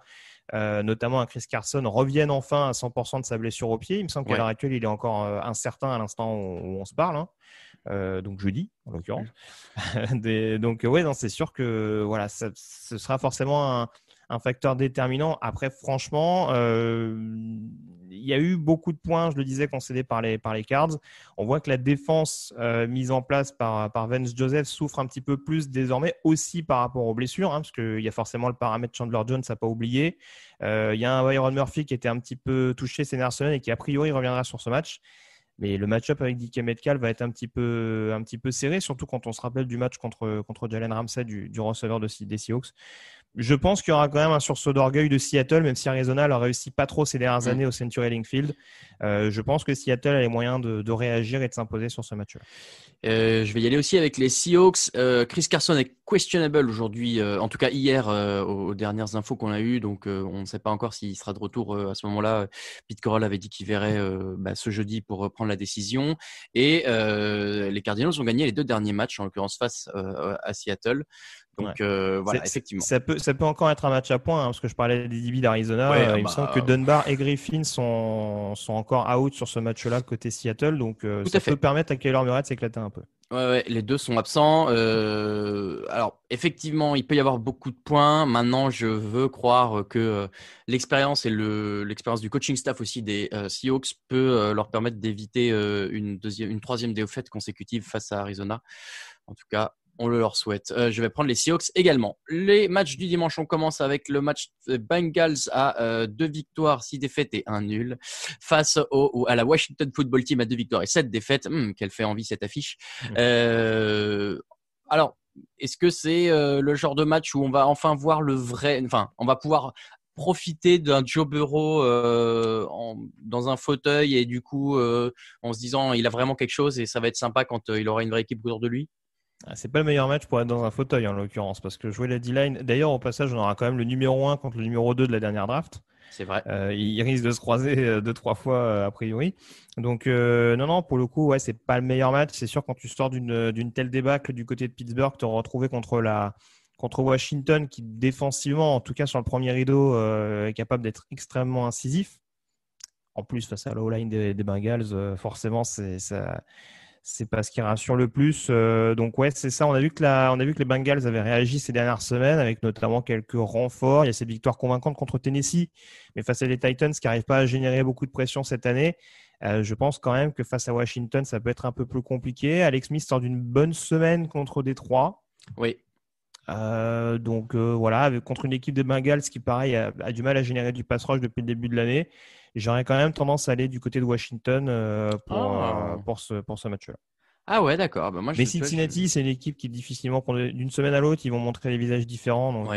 [SPEAKER 4] notamment un Chris Carson, revienne enfin à 100% de sa blessure au pied. Il me semble qu'à l'heure actuelle, il est encore incertain à l'instant où on se parle. Donc jeudi, en l'occurrence. Donc, non, c'est sûr que voilà, ce sera forcément un facteur déterminant. Après, franchement, il y a eu beaucoup de points, je le disais, concédés par les Cards. On voit que la défense mise en place par Vance Joseph souffre un petit peu plus désormais aussi par rapport aux blessures, parce qu'il y a forcément le paramètre Chandler Jones à pas oublier. Il y a un Byron Murphy qui était un petit peu touché ces dernières semaines et qui a priori reviendra sur ce match. Mais le match-up avec DK Metcalf va être un petit peu serré, surtout quand on se rappelle du match contre Jalen Ramsey du receveur des Seahawks. Je pense qu'il y aura quand même un sursaut d'orgueil de Seattle, même si Arizona n'a réussi pas trop ces dernières années au Century Link Field. Je pense que Seattle a les moyens de réagir et de s'imposer sur ce match-là.
[SPEAKER 3] Je vais y aller aussi avec les Seahawks. Chris Carson est questionable aujourd'hui, en tout cas hier, aux dernières infos qu'on a eues. Donc, on ne sait pas encore s'il sera de retour à ce moment-là. Pete Carroll avait dit qu'il verrait ce jeudi pour prendre la décision. Et les Cardinals ont gagné les 2 derniers matchs, en l'occurrence face à Seattle. Donc voilà, effectivement.
[SPEAKER 4] Ça peut encore être un match à points, parce que je parlais des DB d'Arizona. Il me semble que Dunbar et Griffin sont encore out sur ce match-là côté Seattle. Donc ça peut permettre à Kyler Murray de s'éclater un peu.
[SPEAKER 3] Ouais, les deux sont absents. Alors, effectivement, il peut y avoir beaucoup de points. Maintenant, je veux croire que l'expérience et l'expérience du coaching staff aussi des Seahawks peut leur permettre d'éviter une troisième défaite consécutive face à Arizona. En tout cas, on le leur souhaite. Je vais prendre les Seahawks également. Les matchs du dimanche, on commence avec le match Bengals à 2 victoires, 6 défaites et 1 nul face à la Washington Football Team à 2 victoires et 7 défaites. Quelle fait envie cette affiche. Alors, est-ce que c'est le genre de match où on va enfin voir on va pouvoir profiter d'un Joe Burrow dans un fauteuil et du coup en se disant il a vraiment quelque chose et ça va être sympa quand il aura une vraie équipe autour de lui?
[SPEAKER 4] C'est pas le meilleur match pour être dans un fauteuil en l'occurrence, parce que jouer la D-line, d'ailleurs au passage on aura quand même le numéro 1 contre le numéro 2 de la dernière draft.
[SPEAKER 3] C'est vrai.
[SPEAKER 4] Ils risquent de se croiser 2-3 fois a priori. Donc non, pour le coup, c'est pas le meilleur match. C'est sûr, quand tu sors d'une telle débâcle du côté de Pittsburgh, te retrouver contre Washington qui défensivement, en tout cas sur le premier rideau, est capable d'être extrêmement incisif. En plus face à la O-line des Bengals, forcément c'est pas ce qui rassure le plus. Donc c'est ça. On a vu que les Bengals avaient réagi ces dernières semaines avec notamment quelques renforts. Il y a cette victoire convaincante contre Tennessee, mais face à les Titans qui n'arrivent pas à générer beaucoup de pression cette année. Je pense quand même que face à Washington, ça peut être un peu plus compliqué. Alex Smith sort d'une bonne semaine contre Détroit.
[SPEAKER 3] Oui.
[SPEAKER 4] Contre une équipe des Bengals qui, pareil, a du mal à générer du pass rush depuis le début de l'année. J'aurais quand même tendance à aller du côté de Washington pour ce match-là.
[SPEAKER 3] Ah ouais, d'accord.
[SPEAKER 4] Mais Cincinnati, c'est une équipe qui difficilement, d'une semaine à l'autre, ils vont montrer des visages différents. Donc,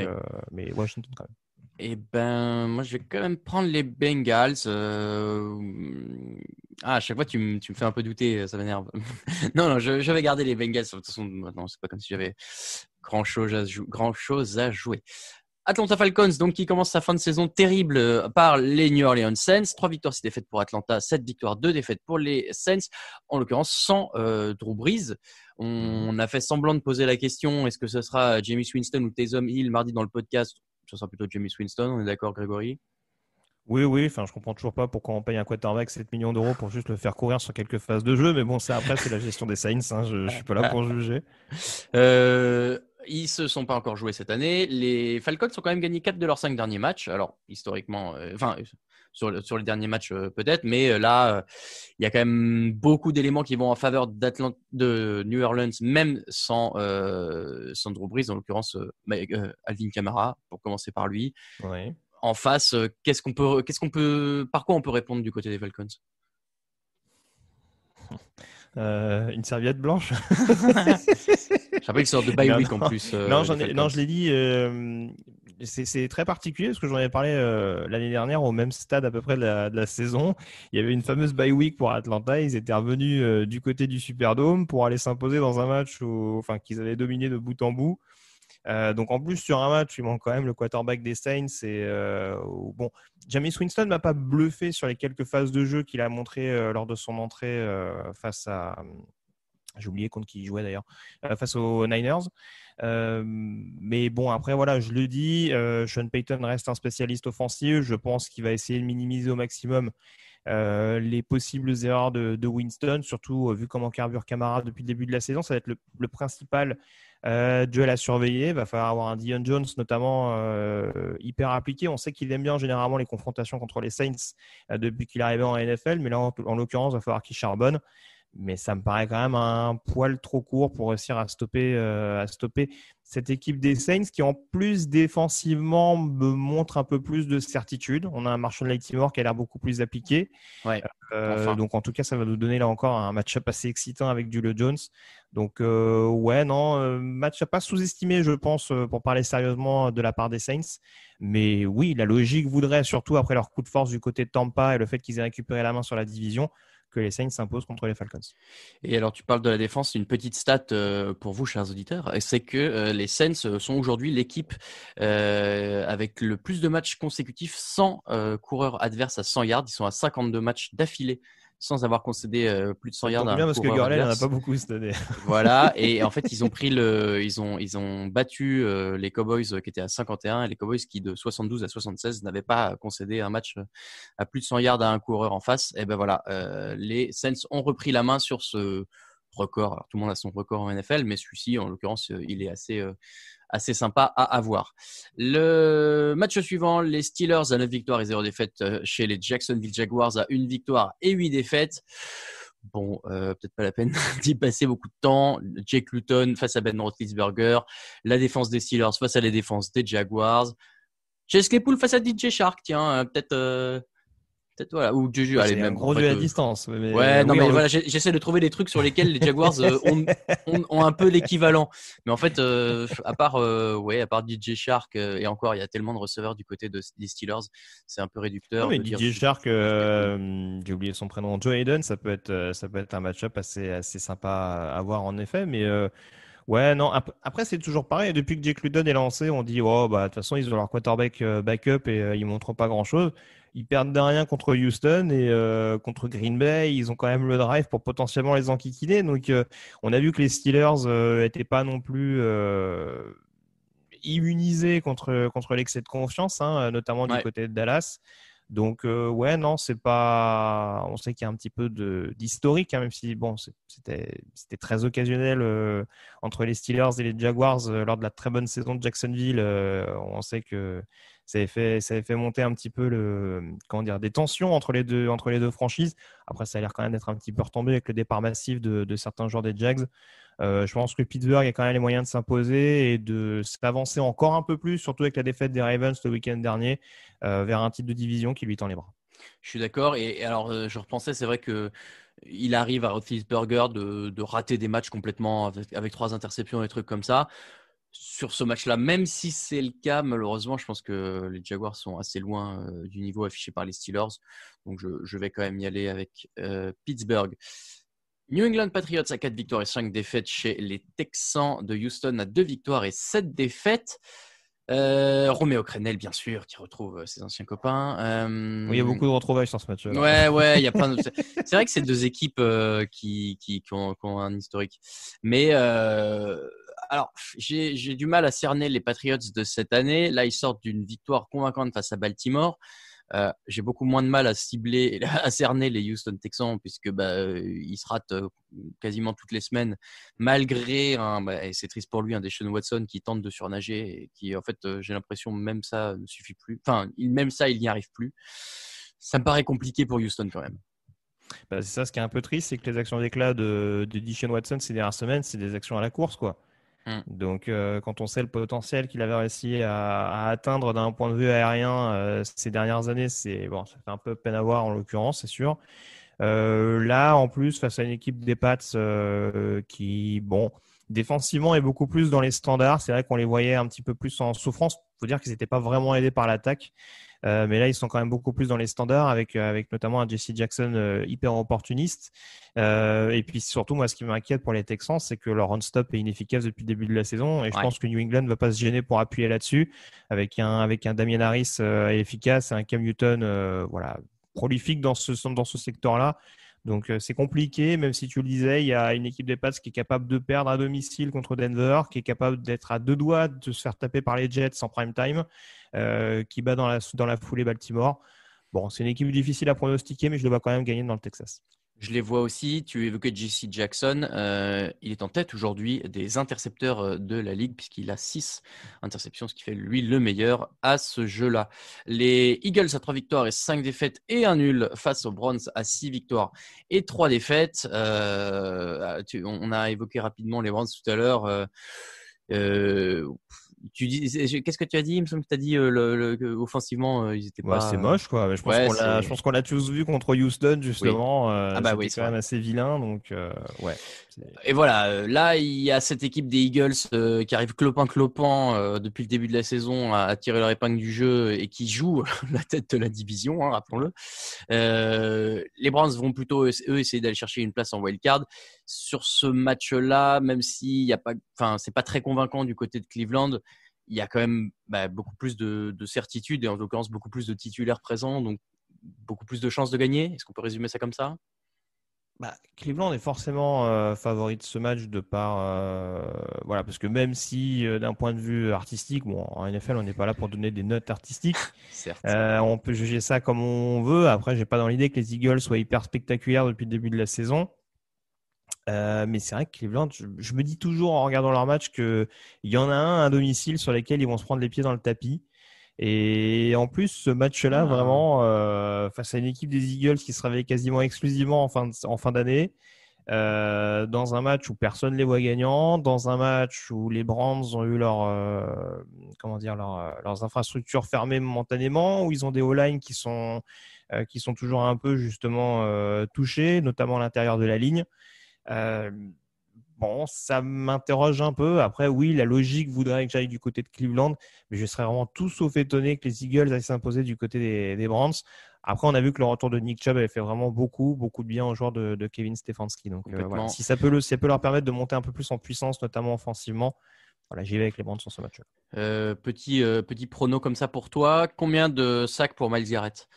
[SPEAKER 4] mais Washington quand même.
[SPEAKER 3] Moi, je vais quand même prendre les Bengals. À chaque fois, tu me fais un peu douter, ça m'énerve. non, je vais garder les Bengals. De toute façon, maintenant, c'est pas comme si j'avais grand chose à jouer. Atlanta Falcons, donc, qui commence sa fin de saison terrible par les New Orleans Saints. 3 victoires, 6 défaites pour Atlanta, 7 victoires, 2 défaites pour les Saints. En l'occurrence, sans Drew Brees. On a fait semblant de poser la question, est-ce que ce sera Jameis Winston ou Taysom Hill mardi dans le podcast? Ce sera plutôt Jameis Winston, on est d'accord, Grégory?
[SPEAKER 4] Oui. Je comprends toujours pas pourquoi on paye un quarterback 7 millions d'euros pour juste le faire courir sur quelques phases de jeu. Mais bon, c'est la gestion des Saints. Je suis pas là pour juger.
[SPEAKER 3] Ils se sont pas encore joués cette année. Les Falcons ont quand même gagné 4 de leurs 5 derniers matchs. Alors, historiquement, sur les derniers matchs peut-être, mais là, il y a quand même beaucoup d'éléments qui vont en faveur de New Orleans, même sans Drew Brees, en l'occurrence Alvin Kamara, pour commencer par lui.
[SPEAKER 4] Oui.
[SPEAKER 3] En face, par quoi on peut répondre du côté des Falcons?
[SPEAKER 4] Une serviette blanche.
[SPEAKER 3] Je rappelle qu'ils sortent de bye week en plus.
[SPEAKER 4] Je l'ai dit. C'est très particulier parce que j'en avais parlé l'année dernière au même stade à peu près de la saison. Il y avait une fameuse bye week pour Atlanta. Ils étaient revenus du côté du Superdome pour aller s'imposer dans un match qu'ils avaient dominé de bout en bout. Donc en plus sur un match, il manque quand même le quarterback des Saints. Jameis Winston m'a pas bluffé sur les quelques phases de jeu qu'il a montré lors de son entrée face à J'ai oublié contre qui il jouait d'ailleurs, face aux Niners. Mais bon, après, voilà, je le dis, Sean Payton reste un spécialiste offensif. Je pense qu'il va essayer de minimiser au maximum les possibles erreurs de Winston, surtout vu comment carbure Camara depuis le début de la saison. Ça va être le principal duel à surveiller. Il va falloir avoir un Deion Jones notamment hyper appliqué. On sait qu'il aime bien généralement les confrontations contre les Saints depuis qu'il est arrivé en NFL, mais là, en l'occurrence, il va falloir qu'il charbonne. Mais ça me paraît quand même un poil trop court pour réussir à stopper cette équipe des Saints qui, en plus, défensivement, me montre un peu plus de certitude. On a un Marshon Lattimore qui a l'air beaucoup plus appliqué.
[SPEAKER 3] Ouais, enfin.
[SPEAKER 4] Donc, en tout cas, ça va nous donner là encore un match-up assez excitant avec Julio Jones. Donc, match à pas sous-estimer, je pense, pour parler sérieusement de la part des Saints. Mais oui, la logique voudrait, surtout après leur coup de force du côté de Tampa et le fait qu'ils aient récupéré la main sur la division, que les Saints s'imposent contre les Falcons.
[SPEAKER 3] Et alors, tu parles de la défense, une petite stat pour vous, chers auditeurs, c'est que les Saints sont aujourd'hui l'équipe avec le plus de matchs consécutifs sans coureur adverse à 100 yards. Ils sont à 52 matchs d'affilée sans avoir concédé plus de 100 yards à un
[SPEAKER 4] bien parce que
[SPEAKER 3] coureur
[SPEAKER 4] Gurley n'en a
[SPEAKER 3] adverse.
[SPEAKER 4] pas beaucoup cette année.
[SPEAKER 3] Voilà, et en fait, ils ont battu les Cowboys qui étaient à 51 et les Cowboys qui, de 72 à 76, n'avaient pas concédé un match à plus de 100 yards à un coureur en face. Et ben voilà, les Saints ont repris la main sur ce record. Alors, tout le monde a son record en NFL, mais celui-ci, en l'occurrence, il est assez sympa à avoir. Le match suivant, les Steelers à 9 victoires et 0 défaites chez les Jacksonville Jaguars à 1 victoire et 8 défaites. Bon, peut-être pas la peine d'y passer beaucoup de temps. Jake Luton face à Ben Roethlisberger, la défense des Steelers face à la défense des Jaguars. Chase Claypool face à DJ Shark, tiens, peut-être voilà, ou Juju, allez,
[SPEAKER 4] C'est
[SPEAKER 3] même
[SPEAKER 4] un gros jeu à distance. Mais,
[SPEAKER 3] ouais, non,
[SPEAKER 4] oui,
[SPEAKER 3] mais voilà, j'essaie de trouver des trucs sur lesquels les Jaguars ont un peu l'équivalent. Mais en fait, à part DJ Shark, et encore, il y a tellement de receveurs du côté des Steelers, c'est un peu réducteur.
[SPEAKER 4] Non, mais
[SPEAKER 3] de dire
[SPEAKER 4] DJ Shark, j'ai oublié son prénom, Joe Hayden, ça peut être un match-up assez sympa à voir en effet. Mais ouais, non, après, c'est toujours pareil. Depuis que Jake Luton est lancé, on dit, oh, bah, de toute façon, ils ont leur quarterback backup et ils montrent pas grand-chose. Ils perdent de rien contre Houston et contre Green Bay. Ils ont quand même le drive pour potentiellement les enquiquiner. Donc, on a vu que les Steelers étaient pas non plus immunisés contre l'excès de confiance, hein, notamment du côté de Dallas. Donc, ouais, non, c'est pas. On sait qu'il y a un petit peu d'historique, hein, même si bon, c'était très occasionnel entre les Steelers et les Jaguars lors de la très bonne saison de Jacksonville. On sait que ça avait fait monter un petit peu des tensions entre les deux franchises. Après, ça a l'air quand même d'être un petit peu retombé avec le départ massif de certains joueurs des Jags. Je pense que Pittsburgh a quand même les moyens de s'imposer et de s'avancer encore un peu plus, surtout avec la défaite des Ravens le week-end dernier, vers un titre de division qui lui tend les bras.
[SPEAKER 3] Je suis d'accord. Et alors, je repensais, c'est vrai que il arrive à Roethlisberger de rater des matchs complètement avec 3 interceptions et des trucs comme ça. Sur ce match-là, même si c'est le cas, malheureusement, je pense que les Jaguars sont assez loin du niveau affiché par les Steelers. Donc, je vais quand même y aller avec Pittsburgh. New England Patriots à 4 victoires et 5 défaites chez les Texans de Houston à 2 victoires et 7 défaites. Romeo Crennel, bien sûr, qui retrouve ses anciens copains.
[SPEAKER 4] Oui, il y a beaucoup de retrouvailles sur ce match.
[SPEAKER 3] Ouais, il y a plein de... C'est vrai que c'est 2 équipes qui ont un historique. Mais alors, j'ai du mal à cerner les Patriots de cette année. Là, ils sortent d'une victoire convaincante face à Baltimore. J'ai beaucoup moins de mal à cerner les Houston Texans puisque ils se ratent quasiment toutes les semaines malgré et c'est triste pour lui, un Deshaun Watson qui tente de surnager et qui en fait j'ai l'impression même ça ne suffit plus. Enfin, même ça il n'y arrive plus. Ça me paraît compliqué pour Houston quand même.
[SPEAKER 4] C'est ça, ce qui est un peu triste, c'est que les actions d'éclat de Deshaun Watson ces dernières semaines, c'est des actions à la course, quoi. Donc, quand on sait le potentiel qu'il avait réussi à atteindre d'un point de vue aérien ces dernières années, ça fait un peu peine à voir en l'occurrence, c'est sûr. Là, en plus, face à une équipe des Pats qui, défensivement est beaucoup plus dans les standards. C'est vrai qu'on les voyait un petit peu plus en souffrance. Il faut dire qu'ils n'étaient pas vraiment aidés par l'attaque. Mais là, ils sont quand même beaucoup plus dans les standards avec notamment un Jesse Jackson hyper opportuniste. Et puis surtout, moi, ce qui m'inquiète pour les Texans, c'est que leur run-stop est inefficace depuis le début de la saison. Et je pense que New England ne va pas se gêner pour appuyer là-dessus avec un Damien Harris efficace et un Cam Newton prolifique dans ce secteur-là. Donc c'est compliqué, même si tu le disais, il y a une équipe des Pats qui est capable de perdre à domicile contre Denver, qui est capable d'être à 2 doigts de se faire taper par les Jets en prime time, qui bat dans la foulée Baltimore. Bon, c'est une équipe difficile à pronostiquer, mais je le vois quand même gagner dans le Texas.
[SPEAKER 3] Je les vois aussi. Tu évoquais J.C. Jackson. Il est en tête aujourd'hui des intercepteurs de la Ligue puisqu'il a 6 interceptions, ce qui fait lui le meilleur à ce jeu-là. Les Eagles à 3 victoires et 5 défaites et un nul face aux Browns à 6 victoires et 3 défaites. On a évoqué rapidement les Browns tout à l'heure. Qu'est-ce que tu as dit? Il me semble que tu as dit offensivement, ils étaient pas.
[SPEAKER 4] C'est moche, quoi. Mais je pense qu'on l'a tous vu contre Houston, justement. Oui. C'était quand même assez vilain. Donc, ouais.
[SPEAKER 3] Et voilà, là, il y a cette équipe des Eagles qui arrive clopin depuis le début de la saison à tirer leur épingle du jeu et qui joue la tête de la division, hein, rappelons-le. Les Browns vont plutôt, eux, essayer d'aller chercher une place en wildcard. Sur ce match-là, même s'il y a pas, c'est pas très convaincant du côté de Cleveland, il y a quand même beaucoup plus de certitude et en l'occurrence beaucoup plus de titulaires présents, donc beaucoup plus de chances de gagner. Est-ce qu'on peut résumer ça comme ça?
[SPEAKER 4] Cleveland est forcément favori de ce match de par voilà, parce que même si d'un point de vue artistique, bon, en NFL on n'est pas là pour donner des notes artistiques.
[SPEAKER 3] Certes.
[SPEAKER 4] On peut juger ça comme on veut. Après, j'ai pas dans l'idée que les Eagles soient hyper spectaculaires depuis le début de la saison. Mais c'est vrai que Cleveland, je me dis toujours en regardant leur match qu'il y en a un à domicile sur lesquels ils vont se prendre les pieds dans le tapis. Et en plus, ce match-là, vraiment, face à une équipe des Eagles qui se réveille quasiment exclusivement en fin d'année, dans un match où personne ne les voit gagnants, dans un match où les Browns ont eu leurs infrastructures fermées momentanément, où ils ont des O-line qui sont toujours un peu justement touchés, notamment à l'intérieur de la ligne. Bon, ça m'interroge un peu. Après, oui, la logique voudrait que j'aille du côté de Cleveland, mais je serais vraiment tout sauf étonné que les Eagles aillent s'imposer du côté des Browns. Après, on a vu que le retour de Nick Chubb avait fait vraiment beaucoup de bien aux joueurs de Kevin Stefanski. Donc, voilà. Si ça peut leur permettre de monter un peu plus en puissance, notamment offensivement, voilà, j'y vais avec les Browns sur ce match.
[SPEAKER 3] Petit prono comme ça pour toi. Combien de sacs pour Myles Garrett?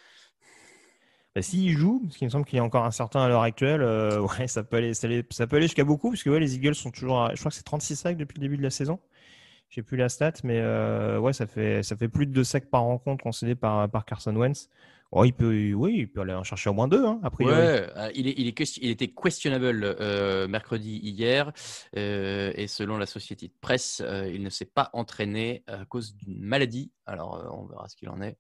[SPEAKER 4] S'il joue, parce qu'il me semble qu'il y a encore un certain à l'heure actuelle, ouais, ça peut aller jusqu'à beaucoup, parce que ouais, les Eagles sont toujours, je crois que c'est 36 sacs depuis le début de la saison. J'ai plus la stat, mais ouais, ça fait plus de 2 sacs par rencontre concédés par Carson Wentz. Oh, il peut aller en chercher au moins 2, hein, a priori.
[SPEAKER 3] Ouais, il était questionable mercredi hier, et selon la Associated Press, il ne s'est pas entraîné à cause d'une maladie. Alors, on verra ce qu'il en est.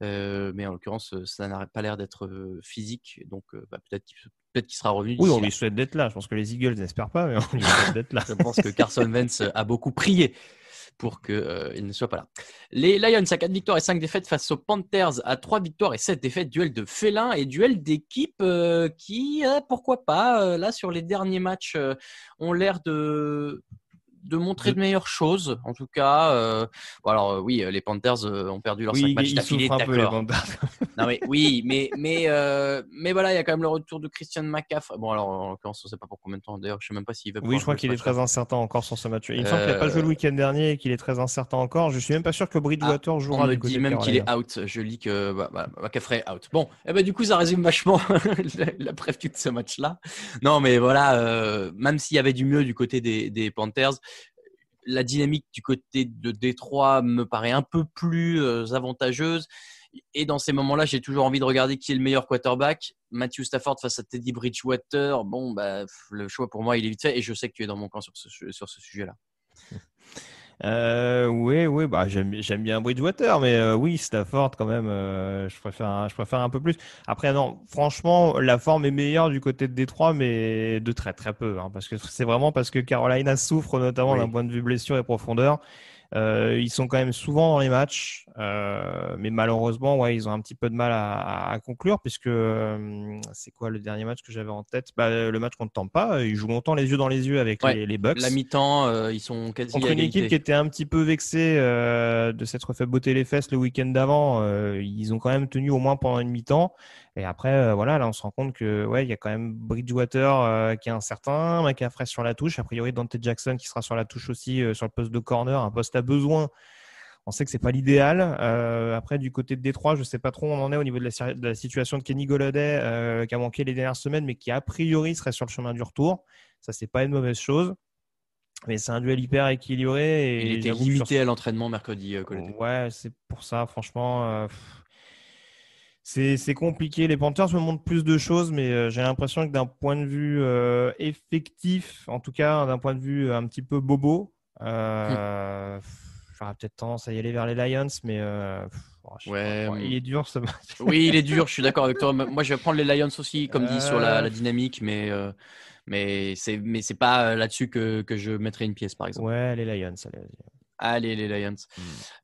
[SPEAKER 3] Mais en l'occurrence, ça n'a pas l'air d'être physique, donc peut-être qu'il sera revenu.
[SPEAKER 4] Oui, on lui souhaite d'être là. Je pense que les Eagles n'espèrent pas, mais on lui souhaite d'être là.
[SPEAKER 3] Je pense que Carson Wentz a beaucoup prié pour qu'il ne soit pas là. Les Lions à 4 victoires et 5 défaites face aux Panthers à 3 victoires et 7 défaites. Duel de félins et duel d'équipes qui, pourquoi pas, là sur les derniers matchs, ont l'air de montrer de meilleures choses. En tout cas, alors oui, les Panthers ont perdu leurs 5 matchs d'affilée, d'accord. Non mais oui, mais voilà, il y a quand même le retour de Christian McCaffrey. Bon, alors en l'occurrence, on ne sait pas pour combien de temps. D'ailleurs, je ne sais même pas s'il va.
[SPEAKER 4] Oui, je crois qu'il est très incertain encore sur ce match. Il me semble qu'il n'a pas joué le week-end dernier et qu'il est très incertain encore. Je suis même pas sûr que Bridgewater jouera.
[SPEAKER 3] On me dit même qu'il est out. Je lis que McCaffrey est out. Bon, du coup, ça résume vachement la prévue de ce match-là. Non, mais voilà, même s'il y avait du mieux du côté des Panthers, la dynamique du côté de Détroit me paraît un peu plus avantageuse. Et dans ces moments-là, j'ai toujours envie de regarder qui est le meilleur quarterback. Matthew Stafford face à Teddy Bridgewater. Bon, le choix pour moi, il est vite fait. Et je sais que tu es dans mon camp sur ce sujet-là.
[SPEAKER 4] Oui, j'aime bien Bridgewater, mais oui, Stafford quand même, je préfère un peu plus. Après, non, franchement, la forme est meilleure du côté de Détroit, mais de très très peu, hein, parce que c'est vraiment parce que Carolina souffre notamment d'un point de vue blessure et profondeur. Ils sont quand même souvent dans les matchs, mais malheureusement, ouais, ils ont un petit peu de mal à conclure, puisque c'est quoi le dernier match que j'avais en tête? Le match contre Tampa, ils jouent longtemps les yeux dans les yeux avec les Bucks.
[SPEAKER 3] La mi-temps, ils sont quasi
[SPEAKER 4] contre une équipe qui était un petit peu vexée de s'être fait botter les fesses le week-end d'avant. Ils ont quand même tenu au moins pendant une mi-temps. Et après, voilà, là, on se rend compte que il y a quand même Bridgewater qui est incertain, McCaffrey sur la touche. A priori, Dante Jackson qui sera sur la touche aussi sur le poste de corner, un poste à besoin On sait que c'est pas l'idéal. Après, du côté de Détroit, je sais pas trop où on en est au niveau de la situation de Kenny Golladay, qui a manqué les dernières semaines, mais qui a priori serait sur le chemin du retour. Ça, c'est pas une mauvaise chose. Mais c'est un duel hyper équilibré. Et
[SPEAKER 3] il était limité à l'entraînement mercredi.
[SPEAKER 4] Ouais, c'est pour ça, franchement. C'est compliqué. Les Panthers me montrent plus de choses, mais j'ai l'impression que d'un point de vue effectif, en tout cas d'un point de vue un petit peu bobo, j'aurais peut-être tendance à y aller vers les Lions, mais il est dur ce match.
[SPEAKER 3] Oui, il est dur, je suis d'accord avec toi. Moi, je vais prendre les Lions aussi, comme dit, sur la dynamique, mais c'est pas là-dessus que je mettrais une pièce, par exemple.
[SPEAKER 4] Ouais, les Lions,
[SPEAKER 3] allez, les Lions.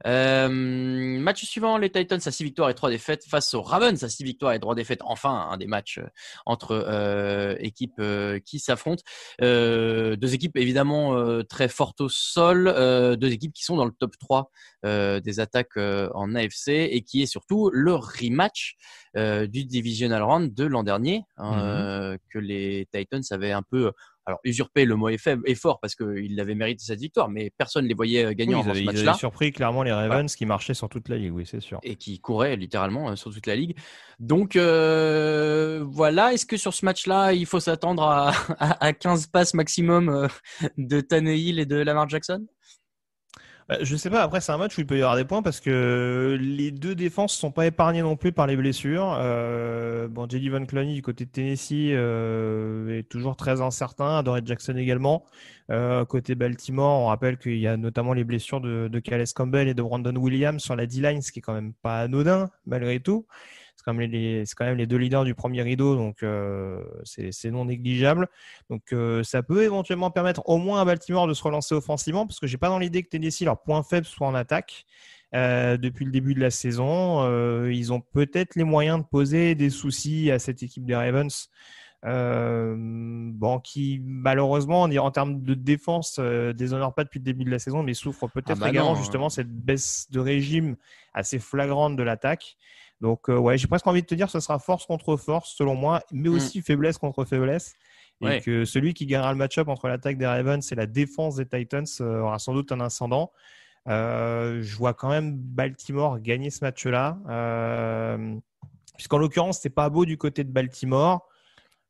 [SPEAKER 3] Match suivant, les Titans à 6 victoires et 3 défaites face aux Ravens à 6 victoires et 3 défaites. Enfin, un des matchs entre équipes qui s'affrontent. Deux équipes évidemment très fortes au sol. Deux équipes qui sont dans le top 3 des attaques en AFC et qui est surtout le rematch du Divisional Round de l'an dernier que les Titans avaient un peu... Alors, usurper le mot est fort parce qu'ils avaient mérité cette victoire, mais personne ne les voyait gagnant dans ce match-là.
[SPEAKER 4] Ils avaient surpris clairement les Ravens qui marchaient sur toute la ligue, oui, c'est sûr.
[SPEAKER 3] Et qui couraient littéralement sur toute la ligue. Donc, voilà. Est-ce que sur ce match-là, il faut s'attendre à 15 passes maximum de Tannehill et de Lamar Jackson ?
[SPEAKER 4] Je sais pas, après c'est un match où il peut y avoir des points parce que les deux défenses sont pas épargnées non plus par les blessures. J.D. Von Clowney du côté de Tennessee est toujours très incertain, Adoree Jackson également. Côté Baltimore, on rappelle qu'il y a notamment les blessures de Calais Campbell et de Brandon Williams sur la D-line, ce qui est quand même pas anodin malgré tout. C'est quand même les deux leaders du premier rideau, donc c'est non négligeable. Donc ça peut éventuellement permettre au moins à Baltimore de se relancer offensivement, parce que j'ai pas dans l'idée que Tennessee, leur point faible, soit en attaque. Depuis le début de la saison, ils ont peut-être les moyens de poser des soucis à cette équipe des Ravens. Qui malheureusement en termes de défense déshonore pas depuis le début de la saison, mais souffre peut-être également justement cette baisse de régime assez flagrante de l'attaque. Donc j'ai presque envie de te dire que ce sera force contre force selon moi, mais aussi faiblesse contre faiblesse, et que celui qui gagnera le match-up entre l'attaque des Ravens et la défense des Titans aura sans doute un ascendant. Je vois quand même Baltimore gagner ce match-là, puisqu'en l'occurrence c'est pas beau du côté de Baltimore,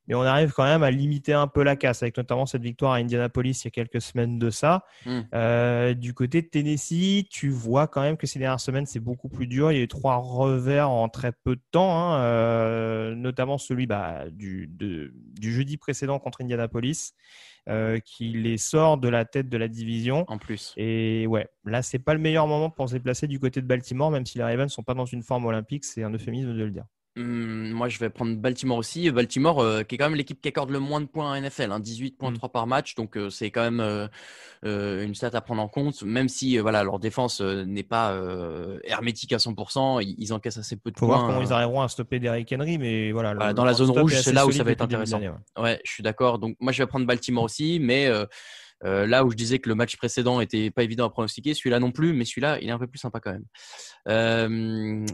[SPEAKER 4] mais on arrive quand même à limiter un peu la casse, avec notamment cette victoire à Indianapolis il y a quelques semaines de ça. Du côté de Tennessee, tu vois quand même que ces dernières semaines, c'est beaucoup plus dur. Il y a eu 3 revers en très peu de temps, notamment celui du jeudi précédent contre Indianapolis, qui les sort de la tête de la division.
[SPEAKER 3] En plus.
[SPEAKER 4] Et là, c'est pas le meilleur moment pour se déplacer du côté de Baltimore, même si les Ravens ne sont pas dans une forme olympique, c'est un euphémisme de le dire.
[SPEAKER 3] Moi, je vais prendre Baltimore aussi. Baltimore, qui est quand même l'équipe qui accorde le moins de points à NFL, 18,3 par match. Donc, c'est quand même une stat à prendre en compte, même si leur défense n'est pas hermétique à 100%. Ils encaissent assez peu de points.
[SPEAKER 4] Il faut voir comment ils arriveront à stopper Derrick Henry, mais
[SPEAKER 3] dans la zone rouge, c'est là où ça va être intéressant. Ouais, je suis d'accord. Donc, moi, je vais prendre Baltimore aussi, mais là où je disais que le match précédent était pas évident à pronostiquer, celui-là non plus, mais celui-là, il est un peu plus sympa quand même.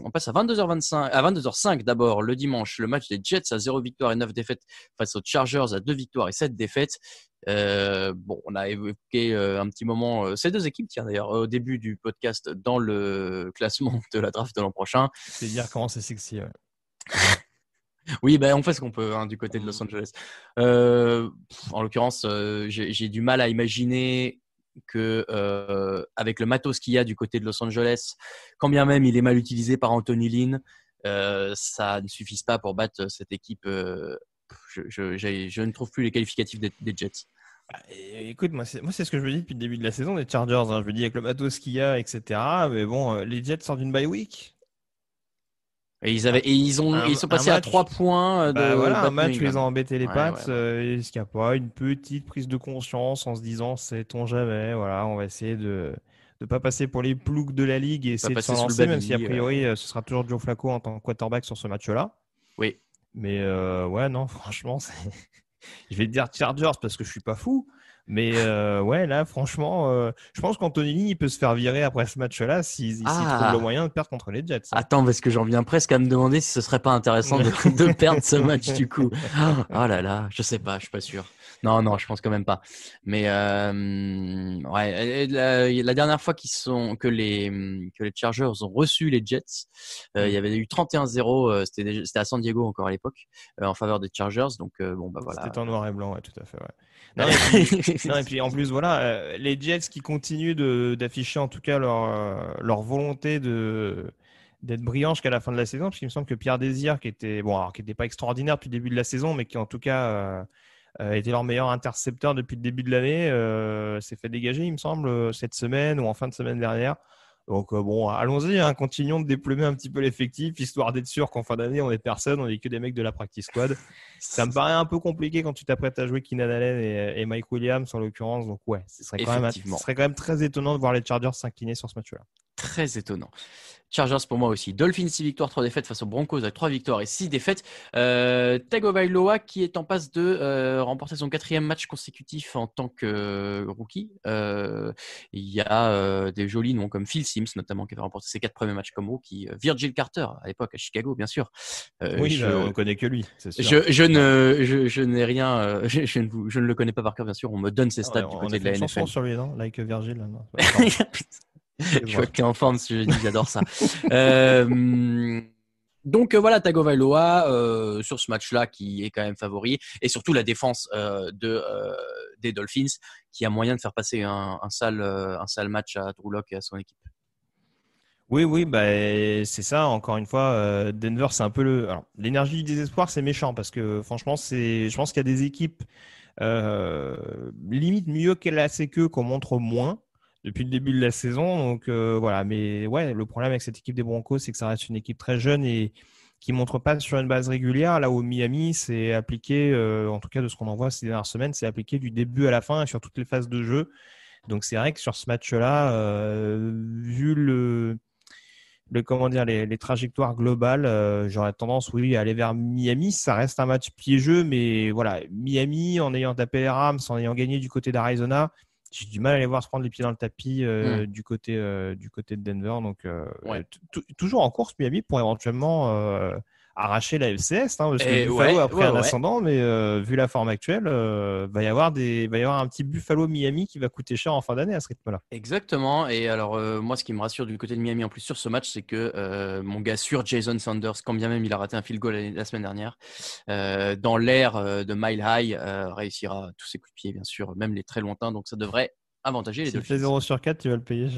[SPEAKER 3] On passe à 22h05 d'abord, le dimanche, le match des Jets à 0 victoire et 9 défaites face aux Chargers à 2 victoires et 7 défaites. On a évoqué un petit moment ces deux équipes, tiens d'ailleurs, au début du podcast dans le classement de la draft de l'an prochain.
[SPEAKER 4] C'est dire comment c'est sexy, ouais.
[SPEAKER 3] Oui, on fait ce qu'on peut du côté de Los Angeles. En l'occurrence, j'ai du mal à imaginer que avec le matos qu'il y a du côté de Los Angeles, quand bien même il est mal utilisé par Anthony Lynn, ça ne suffise pas pour battre cette équipe. Je ne trouve plus les qualificatifs des Jets.
[SPEAKER 4] Écoute, moi c'est ce que je me dis depuis le début de la saison des Chargers. Je me dis avec le matos qu'il y a, etc. Mais bon, les Jets sortent d'une bye week.
[SPEAKER 3] Et ils sont passés à 3 points
[SPEAKER 4] un match où ils ont embêté les pattes. Est-ce qu'il n'y a pas une petite prise de conscience en se disant, sait-on jamais, on va essayer de ne pas passer pour les ploucs de la ligue et essayer de s'en lancer, même si a priori ce sera toujours Joe Flacco en tant que quarterback sur ce match-là.
[SPEAKER 3] Oui.
[SPEAKER 4] Mais non, franchement, je vais te dire Chargers parce que je suis pas fou. Mais ouais, là, franchement, je pense qu'Antonini il peut se faire virer après ce match-là s'il trouve le moyen de perdre contre les Jets.
[SPEAKER 3] Attends, parce que j'en viens presque à me demander si ce serait pas intéressant de perdre ce match du coup. Oh là là, je sais pas, je suis pas sûr. Non, je pense quand même pas. Mais ouais, la dernière fois que les Chargers ont reçu les Jets, il y avait eu 31-0. C'était à San Diego encore à l'époque, en faveur des Chargers. Donc bon bah voilà.
[SPEAKER 4] C'était en noir et blanc, ouais, tout à fait. Ouais. Non, et puis en plus voilà, les Jets qui continuent d'afficher en tout cas leur volonté d'être brillants jusqu'à la fin de la saison, parce qu'il me semble que Pierre Désir, qui était pas extraordinaire depuis le début de la saison, mais qui en tout cas était leur meilleur intercepteur depuis le début de l'année, s'est fait dégager, il me semble, cette semaine ou en fin de semaine dernière. Donc bon, allons-y, hein, continuons de déplumer un petit peu l'effectif, histoire d'être sûr qu'en fin d'année, on est personne, on est que des mecs de la practice squad. Ça me paraît un peu compliqué quand tu t'apprêtes à jouer Keenan Allen et Mike Williams en l'occurrence. Donc ouais, ce serait quand même très étonnant de voir les Chargers s'incliner sur ce match-là.
[SPEAKER 3] Très étonnant. Chargers pour moi aussi. Dolphins 6 victoires, 3 défaites face aux Broncos avec 3 victoires et 6 défaites. Tagovailoa qui est en passe de remporter son 4e match consécutif en tant que rookie. Il y a des jolis noms comme Phil Simms notamment qui avait remporté ses 4 premiers matchs comme rookie. Virgil Carter à l'époque à Chicago bien sûr.
[SPEAKER 4] Oui, on ne connaît que lui, c'est sûr.
[SPEAKER 3] Je n'ai rien, je ne le connais pas par cœur bien sûr. On me donne ses stats du côté de la NFL.
[SPEAKER 4] On a fait une chanson sur lui, non? Like Virgil. Non,
[SPEAKER 3] je vois que tu es en forme, j'adore ça. Donc voilà, Tagovailoa sur ce match-là qui est quand même favori et surtout la défense des Dolphins qui a moyen de faire passer un sale match à Drew Lock et à son équipe.
[SPEAKER 4] Oui, bah, c'est ça. Encore une fois, Denver, c'est un peu l'énergie du désespoir, c'est méchant parce que franchement, je pense qu'il y a des équipes limite mieux qu'elle a c'est que qu'on montre moins depuis le début de la saison. Donc voilà, mais ouais, le problème avec cette équipe des Broncos, c'est que ça reste une équipe très jeune et qui montre pas sur une base régulière. Là où Miami, c'est appliqué, en tout cas de ce qu'on en voit ces dernières semaines, c'est appliqué du début à la fin et sur toutes les phases de jeu. Donc c'est vrai que sur ce match-là, vu les trajectoires globales, j'aurais tendance, oui, à aller vers Miami. Ça reste un match piégeux, mais voilà, Miami, en ayant tapé les Rams, en ayant gagné du côté d'Arizona, j'ai du mal à les voir se prendre les pieds dans le tapis du côté de Denver. Donc, ouais. Toujours en course, Miami, pour éventuellement arracher la FCS, hein, parce que Buffalo a pris un ascendant, mais vu la forme actuelle, va y avoir un petit Buffalo Miami qui va coûter cher en fin d'année à ce rythme-là.
[SPEAKER 3] Exactement. Et alors, moi, ce qui me rassure du côté de Miami en plus sur ce match, c'est que mon gars sûr, Jason Sanders, quand bien même il a raté un field goal la semaine dernière, dans l'ère de Mile High, réussira tous ses coups de pied, bien sûr, même les très lointains. Donc, ça devrait avantager les Dolphins.
[SPEAKER 4] S'il fait 0 sur 4, tu vas le payer.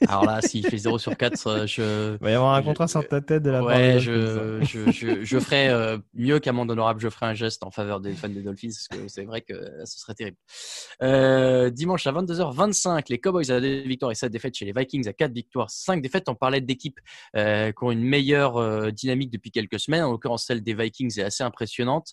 [SPEAKER 3] Alors là, s'il fait 0 sur 4,
[SPEAKER 4] il va y avoir un contrat sur ta tête de la part
[SPEAKER 3] des Dolphins. Je ferai mieux qu'amende honorable. Je ferai un geste en faveur des fans des Dolphins parce que c'est vrai que ce serait terrible. Dimanche à 22h25, les Cowboys à 2 victoires et 7 défaites chez les Vikings à 4 victoires, 5 défaites. On parlait d'équipes qui ont une meilleure dynamique depuis quelques semaines. En l'occurrence, celle des Vikings est assez impressionnante.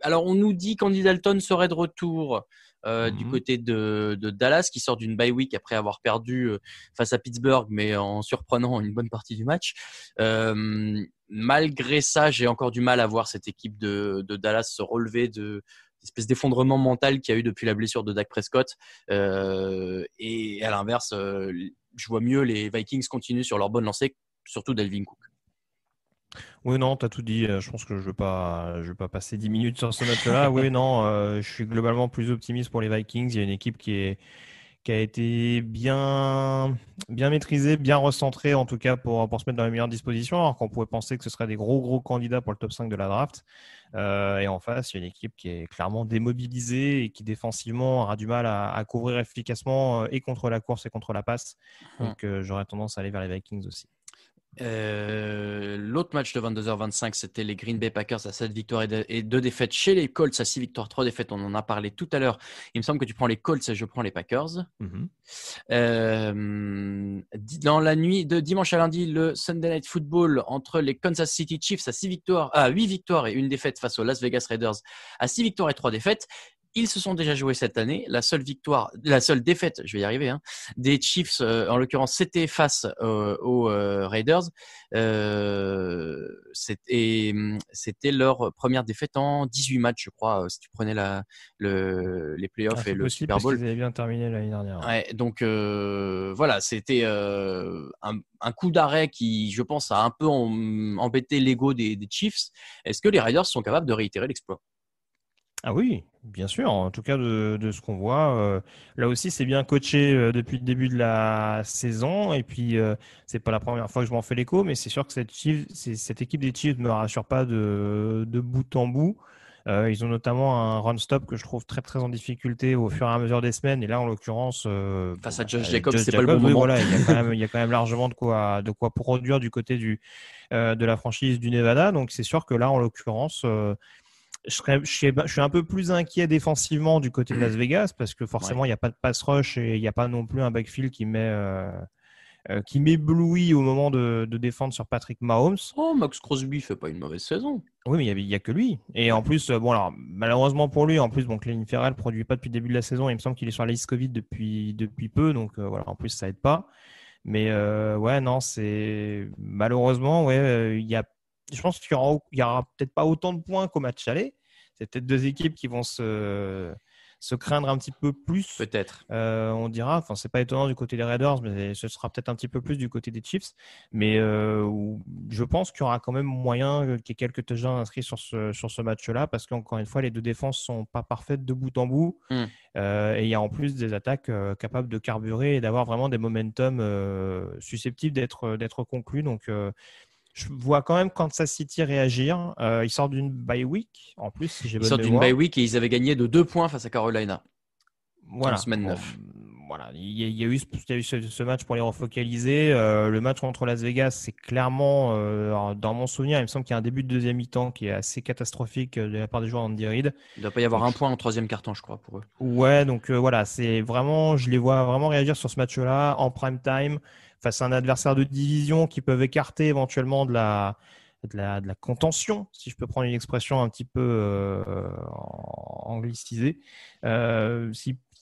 [SPEAKER 3] Alors, on nous dit qu'Andy Dalton serait de retour du côté de Dallas, qui sort d'une bye week après avoir perdu face à Pittsburgh, mais en surprenant une bonne partie du match. Malgré ça, j'ai encore du mal à voir cette équipe de Dallas se relever de l'espèce d'effondrement mental qu'il y a eu depuis la blessure de Dak Prescott. Et à l'inverse, je vois mieux les Vikings continuer sur leur bonne lancée, surtout Dalvin Cook.
[SPEAKER 4] Oui, non, tu as tout dit. Je pense que je vais pas passer 10 minutes sur ce match-là. Oui, non, je suis globalement plus optimiste pour les Vikings. Il y a une équipe qui a été bien maîtrisée, bien recentrée, en tout cas pour se mettre dans les meilleures dispositions, alors qu'on pouvait penser que ce serait des gros candidats pour le top 5 de la draft. Et en face, il y a une équipe qui est clairement démobilisée et qui défensivement aura du mal à couvrir efficacement et contre la course et contre la passe. Donc, j'aurais tendance à aller vers les Vikings aussi.
[SPEAKER 3] L'autre match de 22h25, c'était les Green Bay Packers à 7 victoires et 2 défaites chez les Colts à 6 victoires, 3 défaites. On en a parlé tout à l'heure. Il me semble que tu prends les Colts et je prends les Packers. Dans la nuit de dimanche à lundi, le Sunday Night Football entre les Kansas City Chiefs à 8 victoires et 1 défaite face aux Las Vegas Raiders à 6 victoires et 3 défaites. Ils se sont déjà joués cette année. La seule défaite, je vais y arriver, des Chiefs, en l'occurrence, c'était face aux Raiders. C'était leur première défaite en 18 matchs, je crois, si tu prenais les playoffs et le Super Bowl.
[SPEAKER 4] Parce qu'ils avaient bien terminé l'année dernière.
[SPEAKER 3] Ouais, donc voilà, c'était un coup d'arrêt qui, je pense, a un peu embêté l'ego des Chiefs. Est-ce que les Raiders sont capables de réitérer l'exploit?
[SPEAKER 4] Ah oui, bien sûr. En tout cas, de ce qu'on voit, là aussi, c'est bien coaché depuis le début de la saison. Et puis, c'est pas la première fois que je m'en fais l'écho, mais c'est sûr que cette équipe des Chiefs ne me rassure pas de bout en bout. Ils ont notamment un run-stop que je trouve très très en difficulté au fur et à mesure des semaines. Et là, en l'occurrence,
[SPEAKER 3] face à Josh Jacobs, c'est pas le bon moment.
[SPEAKER 4] Voilà, il y a quand même largement de quoi produire du côté de la franchise du Nevada. Donc, c'est sûr que là, en l'occurrence, je suis un peu plus inquiet défensivement du côté de Las Vegas parce que forcément, il n'y a pas de pass rush et il n'y a pas non plus un backfield qui m'éblouit au moment de défendre sur Patrick Mahomes.
[SPEAKER 3] Oh, Max Crosby fait pas une mauvaise saison.
[SPEAKER 4] Oui, mais il y a que lui. Et en plus, alors malheureusement pour lui, Clelin Ferrell produit pas depuis le début de la saison. Il me semble qu'il est sur la liste Covid depuis peu, donc voilà. En plus, ça aide pas. Mais ouais, non, c'est malheureusement, ouais, je pense qu'il y aura peut-être pas autant de points qu'au match aller. C'est peut-être deux équipes qui vont se craindre un petit peu plus.
[SPEAKER 3] Peut-être.
[SPEAKER 4] On dira. Enfin, c'est pas étonnant du côté des Raiders, mais ce sera peut-être un petit peu plus du côté des Chiefs. Mais je pense qu'il y aura quand même moyen qu'il y ait quelques touchdowns inscrits sur ce match-là, parce qu'encore une fois, les deux défenses sont pas parfaites de bout en bout. Et il y a en plus des attaques capables de carburer et d'avoir vraiment des momentum susceptibles d'être conclus. Donc je vois quand même Kansas City réagir. Ils sortent d'une bye week en plus. Si j'ai
[SPEAKER 3] ils sortent d'une bye week et ils avaient gagné de 2 points face à Carolina.
[SPEAKER 4] Voilà.
[SPEAKER 3] En semaine 9.
[SPEAKER 4] Voilà. Il y a eu ce match pour les refocaliser. Le match contre Las Vegas, c'est clairement, dans mon souvenir, il me semble qu'il y a un début de deuxième mi-temps qui est assez catastrophique de la part des joueurs d'Andy Reid.
[SPEAKER 3] Il ne doit pas y avoir un point en troisième quart-temps, je crois, pour eux.
[SPEAKER 4] Ouais, donc voilà, c'est vraiment, je les vois vraiment réagir sur ce match-là en prime time face à un adversaire de division qui peuvent écarter éventuellement de la contention, si je peux prendre une expression un petit peu anglicisée,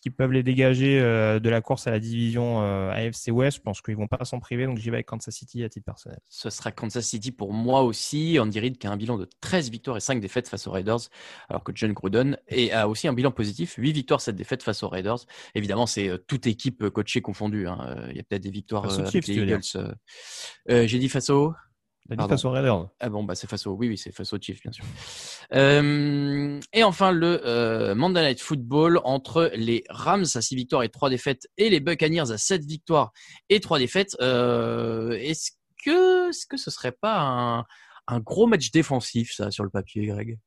[SPEAKER 4] qui peuvent les dégager de la course à la division AFC West. Je pense qu'ils vont pas s'en priver, donc j'y vais avec Kansas City à titre personnel.
[SPEAKER 3] Ce sera Kansas City pour moi aussi. Andy Reid qui a un bilan de 13 victoires et 5 défaites face aux Raiders, alors que John Gruden a aussi un bilan positif, 8 victoires, 7 défaites face aux Raiders. Évidemment, c'est toute équipe coachée confondue. Il y a peut-être des victoires
[SPEAKER 4] avec les
[SPEAKER 3] Eagles. J'ai dit face aux...
[SPEAKER 4] T'as dit face aux Raiders.
[SPEAKER 3] Ah bon, c'est face aux... Oui, c'est face aux Chiefs, bien sûr. Et enfin, le Monday Night Football entre les Rams à 6 victoires et 3 défaites et les Buccaneers à 7 victoires et 3 défaites. Est-ce que ce serait pas un gros match défensif, ça, sur le papier, Greg?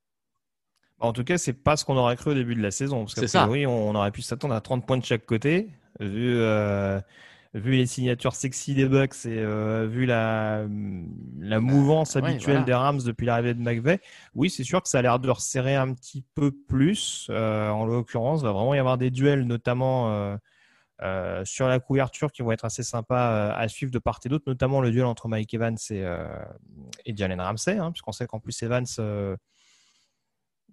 [SPEAKER 4] En tout cas, c'est pas ce qu'on aurait cru au début de la saison. Parce qu'a priori, on aurait pu s'attendre à 30 points de chaque côté, vu les signatures sexy des Bucks et vu la mouvance habituelle des Rams depuis l'arrivée de McVay. Oui, c'est sûr que ça a l'air de resserrer un petit peu plus. En l'occurrence, il va vraiment y avoir des duels, notamment sur la couverture, qui vont être assez sympas à suivre de part et d'autre, notamment le duel entre Mike Evans et Jalen Ramsey, puisqu'on sait qu'en plus Evans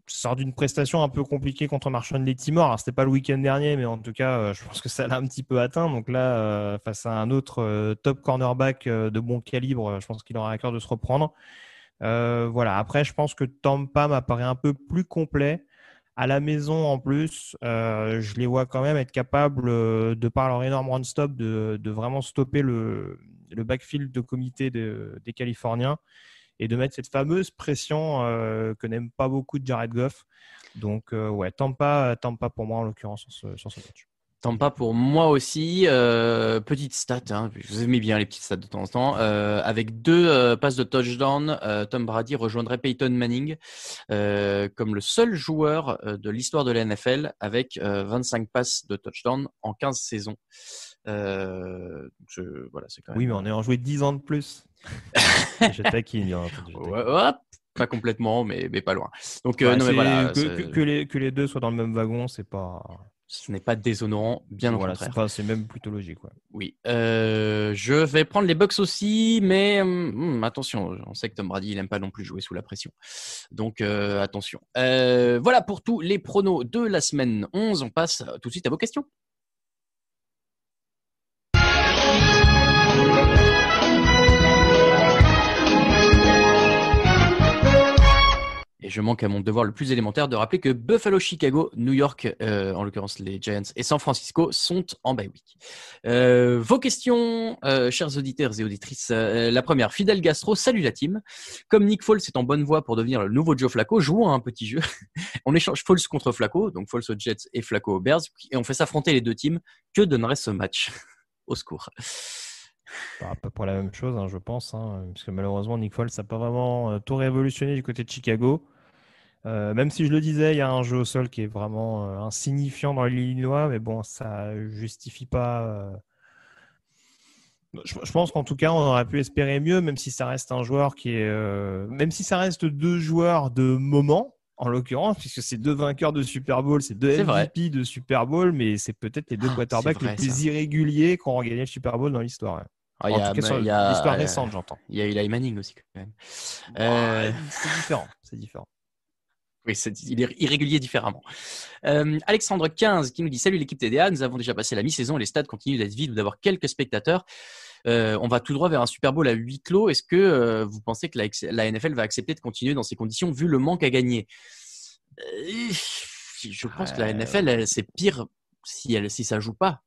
[SPEAKER 4] sort d'une prestation un peu compliquée contre Marshawn Lattimore. Alors, c'était pas le week-end dernier, mais en tout cas, je pense que ça l'a un petit peu atteint. Donc là, face à un autre top cornerback de bon calibre, je pense qu'il aura à cœur de se reprendre. Voilà. Après, je pense que Tampa m'apparaît un peu plus complet. À la maison, en plus, je les vois quand même être capables, de par leur énorme run-stop, de vraiment stopper le backfield de comité des Californiens et de mettre cette fameuse pression que n'aime pas beaucoup de Jared Goff. Donc, ouais, Tampa pour moi, en l'occurrence, sur ce match.
[SPEAKER 3] Tampa pour moi aussi. Petite stat, vous aimez bien les petites stats de temps en temps. Avec 2 passes de touchdown, Tom Brady rejoindrait Peyton Manning comme le seul joueur de l'histoire de la NFL avec 25 passes de touchdown en 15 saisons. Voilà, c'est quand même...
[SPEAKER 4] Oui, mais on est en joué 10 ans de plus. Je taquine.
[SPEAKER 3] Pas complètement, mais pas loin. Donc,
[SPEAKER 4] ouais, non, mais voilà, que les deux soient dans le même wagon, c'est pas
[SPEAKER 3] Ce n'est pas déshonorant, bien au
[SPEAKER 4] Voilà,
[SPEAKER 3] contraire.
[SPEAKER 4] c'est même plutôt logique. Ouais.
[SPEAKER 3] Oui. Je vais prendre les Bucks aussi, mais attention, on sait que Tom Brady, il n'aime pas non plus jouer sous la pression. Donc, attention. Voilà pour tous les pronos de la semaine 11. On passe tout de suite à vos questions. Et je manque à mon devoir le plus élémentaire de rappeler que Buffalo, Chicago, New York, en l'occurrence les Giants, et San Francisco sont en bye week. Vos questions, chers auditeurs et auditrices. La première, Fidel Gastro, salut la team. Comme Nick Foles est en bonne voie pour devenir le nouveau Joe Flacco, jouons à un petit jeu. On échange Foles contre Flacco, donc Foles aux Jets et Flacco aux Bears, et on fait s'affronter les deux teams. Que donnerait ce match? Au secours.
[SPEAKER 4] À peu près la même chose, je pense, parce que malheureusement, Nick Foles n'a pas vraiment tout révolutionné du côté de Chicago. Même si je le disais, il y a un jeu au sol qui est vraiment insignifiant dans l'Illinois, mais bon, ça justifie pas. Je pense qu'en tout cas, on aurait pu espérer mieux, même si ça reste un joueur qui est, même si ça reste deux joueurs de moment, en l'occurrence, puisque c'est deux vainqueurs de Super Bowl, c'est deux MVP de Super Bowl, mais c'est peut-être les deux quarterbacks les plus irréguliers qui ont gagné le Super Bowl dans l'histoire. Ouais. En tout cas, sur l'histoire récente, j'entends.
[SPEAKER 3] Il y a Eli Manning aussi, quand même.
[SPEAKER 4] C'est différent. C'est différent.
[SPEAKER 3] Oui, il est irrégulier différemment. Alexandre 15 qui nous dit « Salut l'équipe TDA, nous avons déjà passé la mi-saison et les stades continuent d'être vides ou d'avoir quelques spectateurs. On va tout droit vers un Super Bowl à huis clos. Est-ce que vous pensez que la NFL va accepter de continuer dans ces conditions vu le manque à gagner ?» Je pense que la NFL, c'est pire si ça joue pas.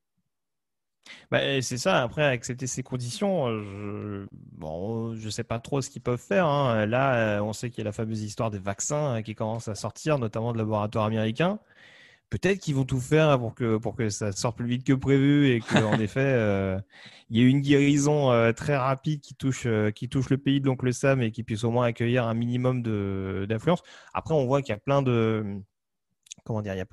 [SPEAKER 4] C'est ça. Après, accepter ces conditions, je sais pas trop ce qu'ils peuvent faire. Là, on sait qu'il y a la fameuse histoire des vaccins qui commence à sortir, notamment de laboratoires américains. Peut-être qu'ils vont tout faire pour que ça sorte plus vite que prévu et qu'en effet, il y ait une guérison très rapide qui touche le pays de l'oncle Sam et qui puisse au moins accueillir un minimum d'influence. Après, on voit qu'il y a plein de il y a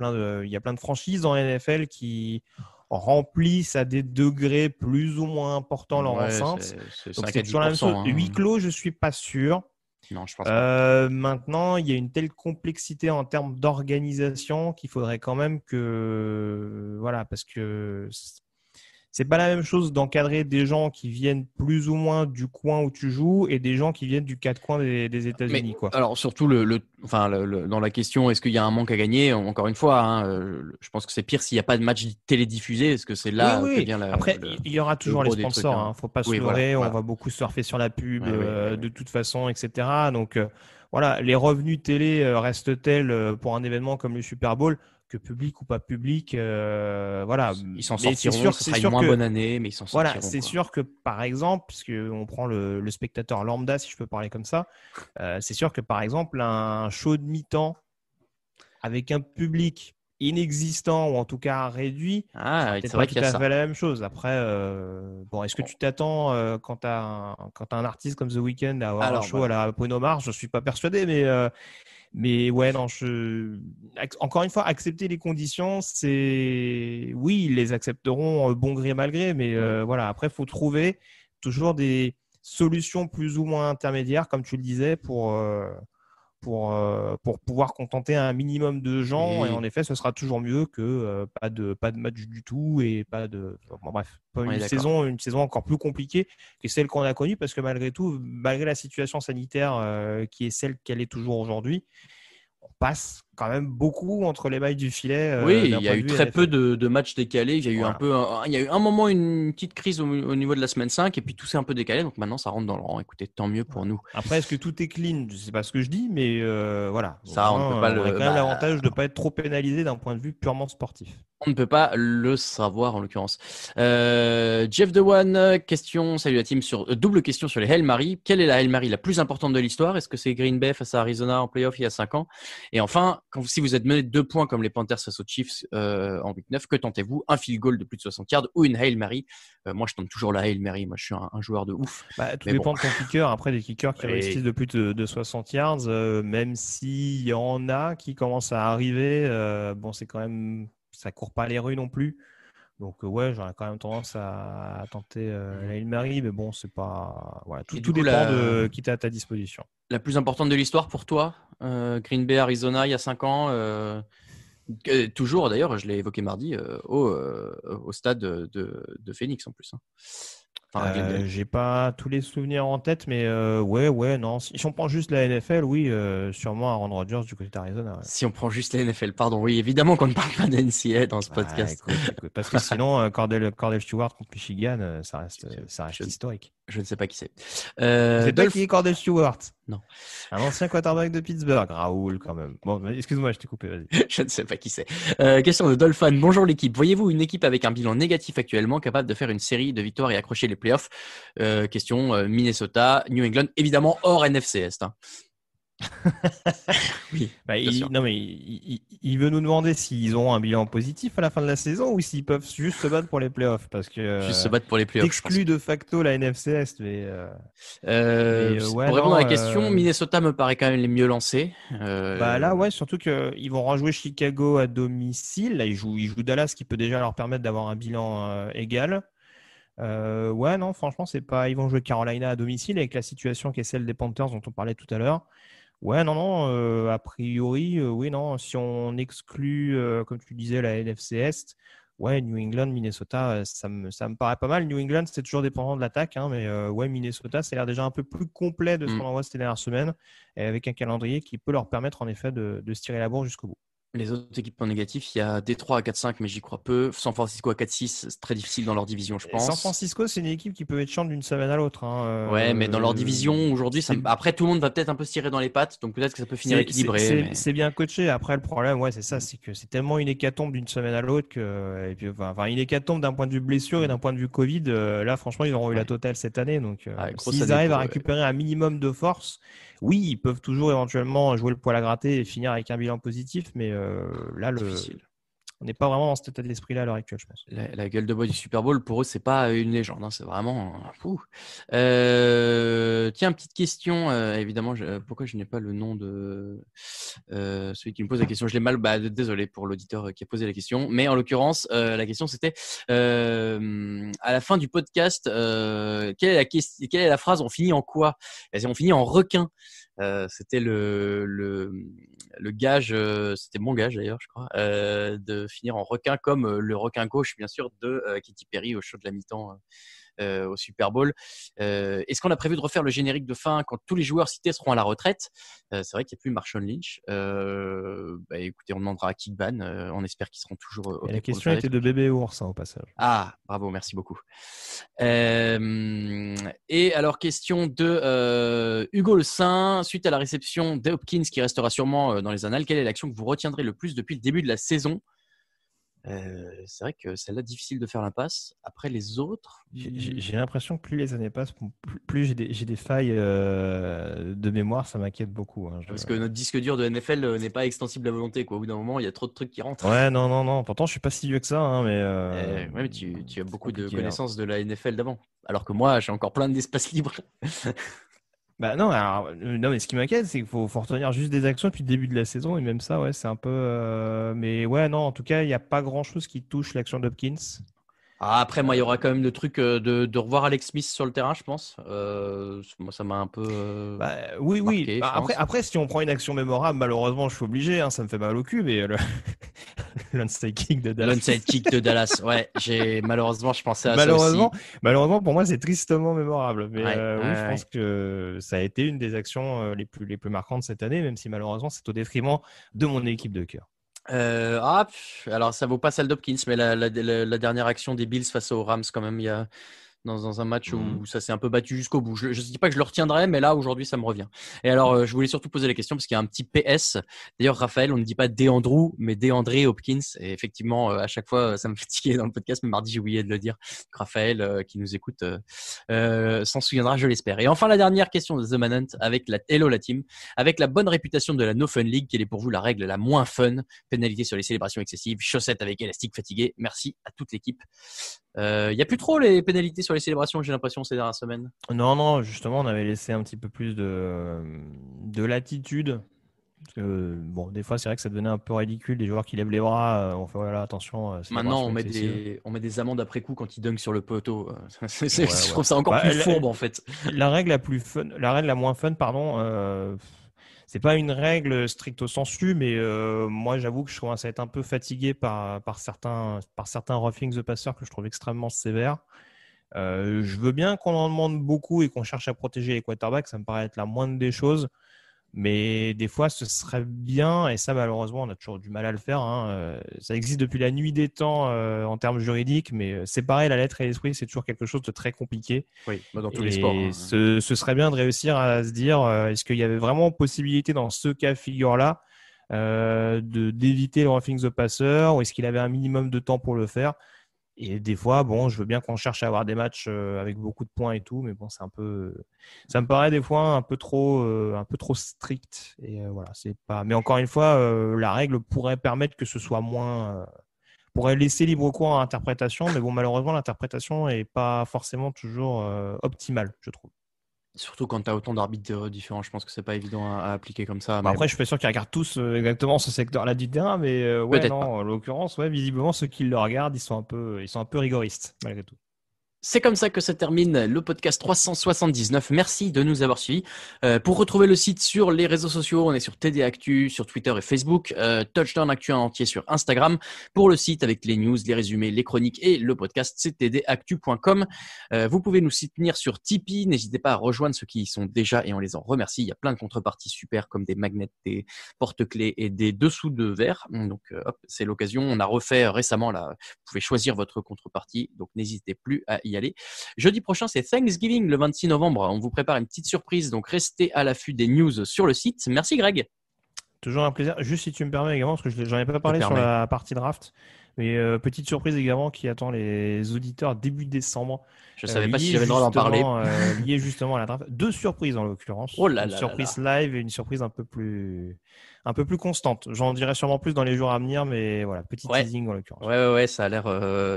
[SPEAKER 4] plein de franchises dans la NFL qui remplissent à des degrés plus ou moins importants leur enceinte. Donc c'est toujours la même chose. Huis clos, je suis pas sûr.
[SPEAKER 3] Non, je pense pas.
[SPEAKER 4] Maintenant, il y a une telle complexité en termes d'organisation qu'il faudrait quand même que parce que c'est pas la même chose d'encadrer des gens qui viennent plus ou moins du coin où tu joues et des gens qui viennent du quatre coins des États-Unis.
[SPEAKER 3] Alors surtout dans la question, est-ce qu'il y a un manque à gagner? Encore une fois, je pense que c'est pire s'il n'y a pas de match télédiffusé, parce que c'est là que vient la.
[SPEAKER 4] Après, il y aura toujours les sponsors. Faut pas se leurrer.
[SPEAKER 3] Voilà.
[SPEAKER 4] On va beaucoup surfer sur la pub de toute façon, etc. Donc les revenus télé restent tels pour un événement comme le Super Bowl. Que public ou pas public,
[SPEAKER 3] Ils s'en sortiront, ce sera une moins bonne année, mais ils s'en sortiront.
[SPEAKER 4] Voilà, c'est sûr que par exemple, puisqu'on prend le spectateur lambda, si je peux parler comme ça, c'est sûr que par exemple, un show de mi-temps avec un public inexistant ou en tout cas réduit, c'est pas tout à fait la même chose. Après, est-ce que tu t'attends quand tu as un artiste comme The Weeknd à avoir un show à la Bruno Mars? Je suis pas persuadé, mais ouais, non, encore une fois, accepter les conditions, oui, ils les accepteront bon gré mal gré, mais après, il faut trouver toujours des solutions plus ou moins intermédiaires, comme tu le disais, pour pouvoir contenter un minimum de gens. Et en effet, ce sera toujours mieux que pas de match du tout et pas de. Une saison encore plus compliquée que celle qu'on a connue, parce que malgré tout, malgré la situation sanitaire qui est celle qu'elle est toujours aujourd'hui, on passe quand même beaucoup entre les mailles du filet.
[SPEAKER 3] Oui, il y a eu très peu de matchs décalés. Il y a eu il y a eu un moment une petite crise au niveau de la semaine 5 et puis tout s'est un peu décalé. Donc maintenant, ça rentre dans le rang. Écoutez, tant mieux pour nous.
[SPEAKER 4] Après, est-ce que tout est clean? Je ne sais pas ce que je dis, mais voilà.
[SPEAKER 3] Ça, on peut pas
[SPEAKER 4] on a quand même l'avantage de ne pas être trop pénalisé d'un point de vue purement sportif.
[SPEAKER 3] On ne peut pas le savoir en l'occurrence. Jeff Dewan, question, salut la team, double question sur les Hail Mary. Quelle est la Hail Mary la plus importante de l'histoire? Est-ce que c'est Green Bay face à Arizona en playoff il y a 5 ans? Et enfin, si vous êtes mené de 2 points comme les Panthers face aux Chiefs en week 9, que tentez-vous? Un field goal de plus de 60 yards ou une Hail Mary? Moi, je tente toujours la Hail Mary. Moi, je suis un joueur de ouf.
[SPEAKER 4] Tout dépend de ton kicker. Après, des kickers qui réussissent de plus de 60 yards, même s'il y en a qui commencent à arriver, c'est quand même... Ça court pas les rues non plus. Donc, j'aurais quand même tendance à tenter la Hail Mary, mais bon, c'est pas. Voilà, tout dépend de qui t'as à ta disposition.
[SPEAKER 3] La plus importante de l'histoire pour toi, Green Bay, Arizona, il y a 5 ans, Toujours, d'ailleurs, je l'ai évoqué mardi, au stade de Phoenix en plus. Hein. Enfin,
[SPEAKER 4] J'ai pas tous les souvenirs en tête, mais ouais, non. Si on prend juste la NFL, oui, sûrement Aaron Rodgers du côté d'Arizona. Ouais.
[SPEAKER 3] Si on prend juste la NFL, pardon, oui, évidemment qu'on ne parle pas d'NCAA dans ce podcast.
[SPEAKER 4] Écoute, parce que sinon, Cordell Stewart contre Michigan, ça reste historique.
[SPEAKER 3] Je ne sais pas qui c'est.
[SPEAKER 4] C'est toi qui est Cordell Stewart?
[SPEAKER 3] Non.
[SPEAKER 4] Un ancien quarterback de Pittsburgh, Raoul quand même. Bon, excuse-moi, je t'ai coupé, vas-y.
[SPEAKER 3] Je ne sais pas qui c'est. Question de Dolphin. Bonjour l'équipe. Voyez-vous une équipe avec un bilan négatif actuellement capable de faire une série de victoires et accrocher les playoffs? Question Minnesota, New England, évidemment hors NFC Est. Hein. Oui.
[SPEAKER 4] Il veut nous demander s'ils auront un bilan positif à la fin de la saison ou s'ils peuvent juste se battre pour les playoffs, parce que
[SPEAKER 3] juste se battre pour les playoffs.
[SPEAKER 4] Exclut de facto la NFC Est, mais
[SPEAKER 3] pour répondre à la question, Minnesota me paraît quand même les mieux lancés.
[SPEAKER 4] Là, ouais, surtout qu'ils vont rejouer Chicago à domicile. Là, ils jouent Dallas, qui peut déjà leur permettre d'avoir un bilan égal. Ouais, non, franchement, c'est pas. Ils vont jouer Carolina à domicile avec la situation qui est celle des Panthers dont on parlait tout à l'heure. Ouais, non, a priori, oui, non. Si on exclut, comme tu disais, la NFC Est, ouais, New England, Minnesota, ça me paraît pas mal. New England, c'est toujours dépendant de l'attaque, hein, mais ouais, Minnesota, ça a l'air déjà un peu plus complet de ce qu'on en voit ces dernières semaines, et avec un calendrier qui peut leur permettre en effet de se tirer la bourre jusqu'au bout.
[SPEAKER 3] Les autres équipes en négatif, il y a Détroit à 4-5, mais j'y crois peu. San Francisco à 4-6, c'est très difficile dans leur division, je pense.
[SPEAKER 4] San Francisco, c'est une équipe qui peut être chiante d'une semaine à l'autre. Hein.
[SPEAKER 3] Ouais, mais dans leur division, aujourd'hui, après, tout le monde va peut-être un peu se tirer dans les pattes, donc peut-être que ça peut finir équilibré.
[SPEAKER 4] C'est bien coaché. Après, le problème, ouais, c'est ça, c'est que c'est tellement une hécatombe d'une semaine à l'autre et puis, une hécatombe d'un point de vue blessure et d'un point de vue Covid. Là, franchement, ils auront eu la totale cette année. Donc, s'ils arrivent à récupérer un minimum de force, oui, ils peuvent toujours éventuellement jouer le poil à gratter et finir avec un bilan positif, mais là, on n'est pas vraiment dans cet état d'esprit-là à l'heure actuelle, je pense.
[SPEAKER 3] La gueule de bois du Super Bowl, pour eux, c'est pas une légende, hein, c'est vraiment fou. Tiens, petite question, évidemment, pourquoi je n'ai pas le nom de celui qui me pose la question? Je l'ai mal, désolé pour l'auditeur qui a posé la question, mais en l'occurrence, la question c'était à la fin du podcast, quelle est la phrase? On finit en quoi? On finit en requin. C'était le gage, c'était mon gage d'ailleurs, je crois, de finir en requin comme le requin gauche, bien sûr, de Katy Perry au show de la mi-temps au Super Bowl. Est-ce qu'on a prévu de refaire le générique de fin quand tous les joueurs cités seront à la retraite? C'est vrai qu'il n'y a plus Marshawn Lynch. Écoutez, on demandera à Kickban. On espère qu'ils seront toujours.
[SPEAKER 4] La question était de bébé ours, hein, au passage.
[SPEAKER 3] Ah, bravo, merci beaucoup. Et alors, question de Hugo Le Saint. Suite à la réception d'Hopkins, qui restera sûrement dans les annales, quelle est l'action que vous retiendrez le plus depuis le début de la saison? C'est vrai que celle-là, difficile de faire l'impasse. Après les autres,
[SPEAKER 4] j'ai l'impression que plus les années passent, plus j'ai des failles de mémoire, ça m'inquiète beaucoup. Hein,
[SPEAKER 3] parce que notre disque dur de NFL n'est pas extensible à volonté, quoi. Au bout d'un moment, il y a trop de trucs qui rentrent.
[SPEAKER 4] Ouais, non. Pourtant, je suis pas si vieux que ça, hein, mais.
[SPEAKER 3] Ouais, mais tu as beaucoup de connaissances de la NFL d'avant, alors que moi, j'ai encore plein d'espace libre.
[SPEAKER 4] Non, mais ce qui m'inquiète, c'est qu'il faut retenir juste des actions depuis le début de la saison, et même ça, ouais, c'est un peu. Mais ouais, non, en tout cas, il n'y a pas grand-chose qui touche l'action d'Hopkins.
[SPEAKER 3] Après, moi, il y aura quand même le truc de revoir Alex Smith sur le terrain, je pense. Moi, ça m'a un peu.
[SPEAKER 4] Oui.
[SPEAKER 3] Marqué,
[SPEAKER 4] après, si on prend une action mémorable, malheureusement, je suis obligé. Hein, ça me fait mal au cul, mais l'onside kick de Dallas.
[SPEAKER 3] L'onside kick de Dallas, ouais. Malheureusement, je pensais à
[SPEAKER 4] ça aussi. Malheureusement, pour moi, c'est tristement mémorable. Mais je pense que ça a été une des actions les plus marquantes cette année, même si malheureusement, c'est au détriment de mon équipe de cœur.
[SPEAKER 3] Alors ça vaut pas celle d'Hopkins, mais la dernière action des Bills face aux Rams, quand même, il y a dans un match où ça s'est un peu battu jusqu'au bout. Je ne dis pas que je le retiendrai, mais là aujourd'hui ça me revient. Et alors je voulais surtout poser la question parce qu'il y a un petit PS. D'ailleurs Raphaël, on ne dit pas DeAndrew, mais DeAndre Hopkins. Et effectivement à chaque fois ça me fatiguait dans le podcast, mais mardi j'ai oublié de le dire. Raphaël qui nous écoute s'en souviendra, je l'espère. Et enfin la dernière question de The Manhunt avec Hello la team, avec la bonne réputation de la No Fun League, quelle est pour vous la règle la moins fun? Pénalité sur les célébrations excessives, chaussettes avec élastique fatigué. Merci à toute l'équipe. Il n'y a plus trop les pénalités sur les célébrations, j'ai l'impression, ces dernières semaines.
[SPEAKER 4] Non, justement, on avait laissé un petit peu plus de latitude. Parce que, des fois, c'est vrai que ça devenait un peu ridicule. Les joueurs qui lèvent les bras, on fait voilà, attention.
[SPEAKER 3] Maintenant, on met des amendes après coup quand ils dunkent sur le poteau. Je trouve ça encore plus fourbe, en fait.
[SPEAKER 4] La règle la moins fun, pardon. c'est pas une règle stricto sensu, mais moi j'avoue que je commence à être un peu fatigué par certains roughing the passer que je trouve extrêmement sévères. Je veux bien qu'on en demande beaucoup et qu'on cherche à protéger les quarterbacks, ça me paraît être la moindre des choses. Mais des fois, ce serait bien, et ça malheureusement, on a toujours du mal à le faire. Ça existe depuis la nuit des temps en termes juridiques, mais séparer la lettre et l'esprit, c'est toujours quelque chose de très compliqué.
[SPEAKER 3] Oui, dans tous les sports.
[SPEAKER 4] Ce serait bien de réussir à se dire, est-ce qu'il y avait vraiment possibilité dans ce cas de figure-là d'éviter le roughing the passer, ou est-ce qu'il avait un minimum de temps pour le faire? Et des fois, bon, je veux bien qu'on cherche à avoir des matchs avec beaucoup de points et tout, mais bon, ça me paraît des fois un peu trop strict. Et voilà, c'est pas. Mais encore une fois, la règle pourrait permettre que ce soit moins, pourrait laisser libre cours à l'interprétation, mais bon, malheureusement, l'interprétation est pas forcément toujours optimale, je trouve.
[SPEAKER 3] Surtout quand tu as autant d'arbitres différents, je pense que c'est pas évident à appliquer comme ça.
[SPEAKER 4] Bah après, je suis pas sûr qu'ils regardent tous exactement ce secteur-là du terrain, mais ouais,
[SPEAKER 3] peut-être
[SPEAKER 4] non,
[SPEAKER 3] pas.
[SPEAKER 4] en l'occurrence, ouais, visiblement, ceux qui le regardent, ils sont un peu rigoristes, malgré tout.
[SPEAKER 3] C'est comme ça que se termine le podcast 379. Merci de nous avoir suivis. Pour retrouver le site sur les réseaux sociaux, on est sur TD Actu, sur Twitter et Facebook, Touchdown Actu en entier sur Instagram. Pour le site avec les news, les résumés, les chroniques et le podcast, c'est tdactu.com. Vous pouvez nous soutenir sur Tipeee. N'hésitez pas à rejoindre ceux qui y sont déjà et on les en remercie. Il y a plein de contreparties super comme des magnets, des porte-clés et des dessous de verre. Donc hop, c'est l'occasion. On a refait récemment là. Vous pouvez choisir votre contrepartie. Donc n'hésitez plus à y aller. Jeudi prochain, c'est Thanksgiving, le 26 novembre. On vous prépare une petite surprise, donc restez à l'affût des news sur le site. Merci Greg.
[SPEAKER 4] Toujours un plaisir. Juste si tu me permets également, parce que j'en ai pas parlé sur la partie draft, mais petite surprise également qui attend les auditeurs début décembre.
[SPEAKER 3] Je savais pas si j'avais le droit d'en parler.
[SPEAKER 4] Lié justement à la draft. 2 surprises en l'occurrence.
[SPEAKER 3] Oh là là
[SPEAKER 4] une surprise
[SPEAKER 3] là.
[SPEAKER 4] Live et une surprise un peu plus constante. J'en dirai sûrement plus dans les jours à venir, mais voilà, petit teasing en l'occurrence.
[SPEAKER 3] Ouais, ça a l'air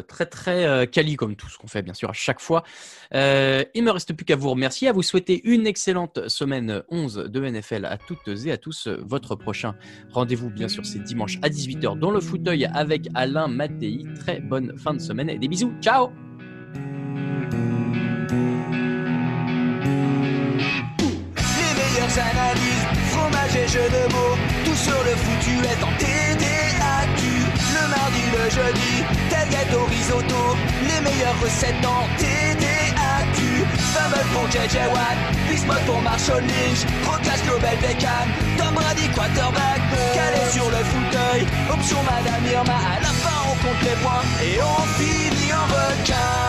[SPEAKER 3] très très quali comme tout ce qu'on fait bien sûr à chaque fois. Il me reste plus qu'à vous remercier, à vous souhaiter une excellente semaine 11 de NFL à toutes et à tous. Votre prochain rendez-vous bien sûr c'est dimanche à 18h dans le fauteuil avec Alain Mattei. Très bonne fin de semaine et des bisous. Ciao.
[SPEAKER 7] Analyse, fromage et jeux de mots, tout sur le foutu est en TDAQ. Le mardi, le jeudi, tel gâteau risotto, les meilleures recettes dans TDAQ. Fumble pour JJ Watt, Bismuth pour Marshall Lynch, Proclash Global Beckham, Tom Brady quarterback, calé sur le fauteuil, option Madame Irma, à la fin on compte les points et on finit en requin.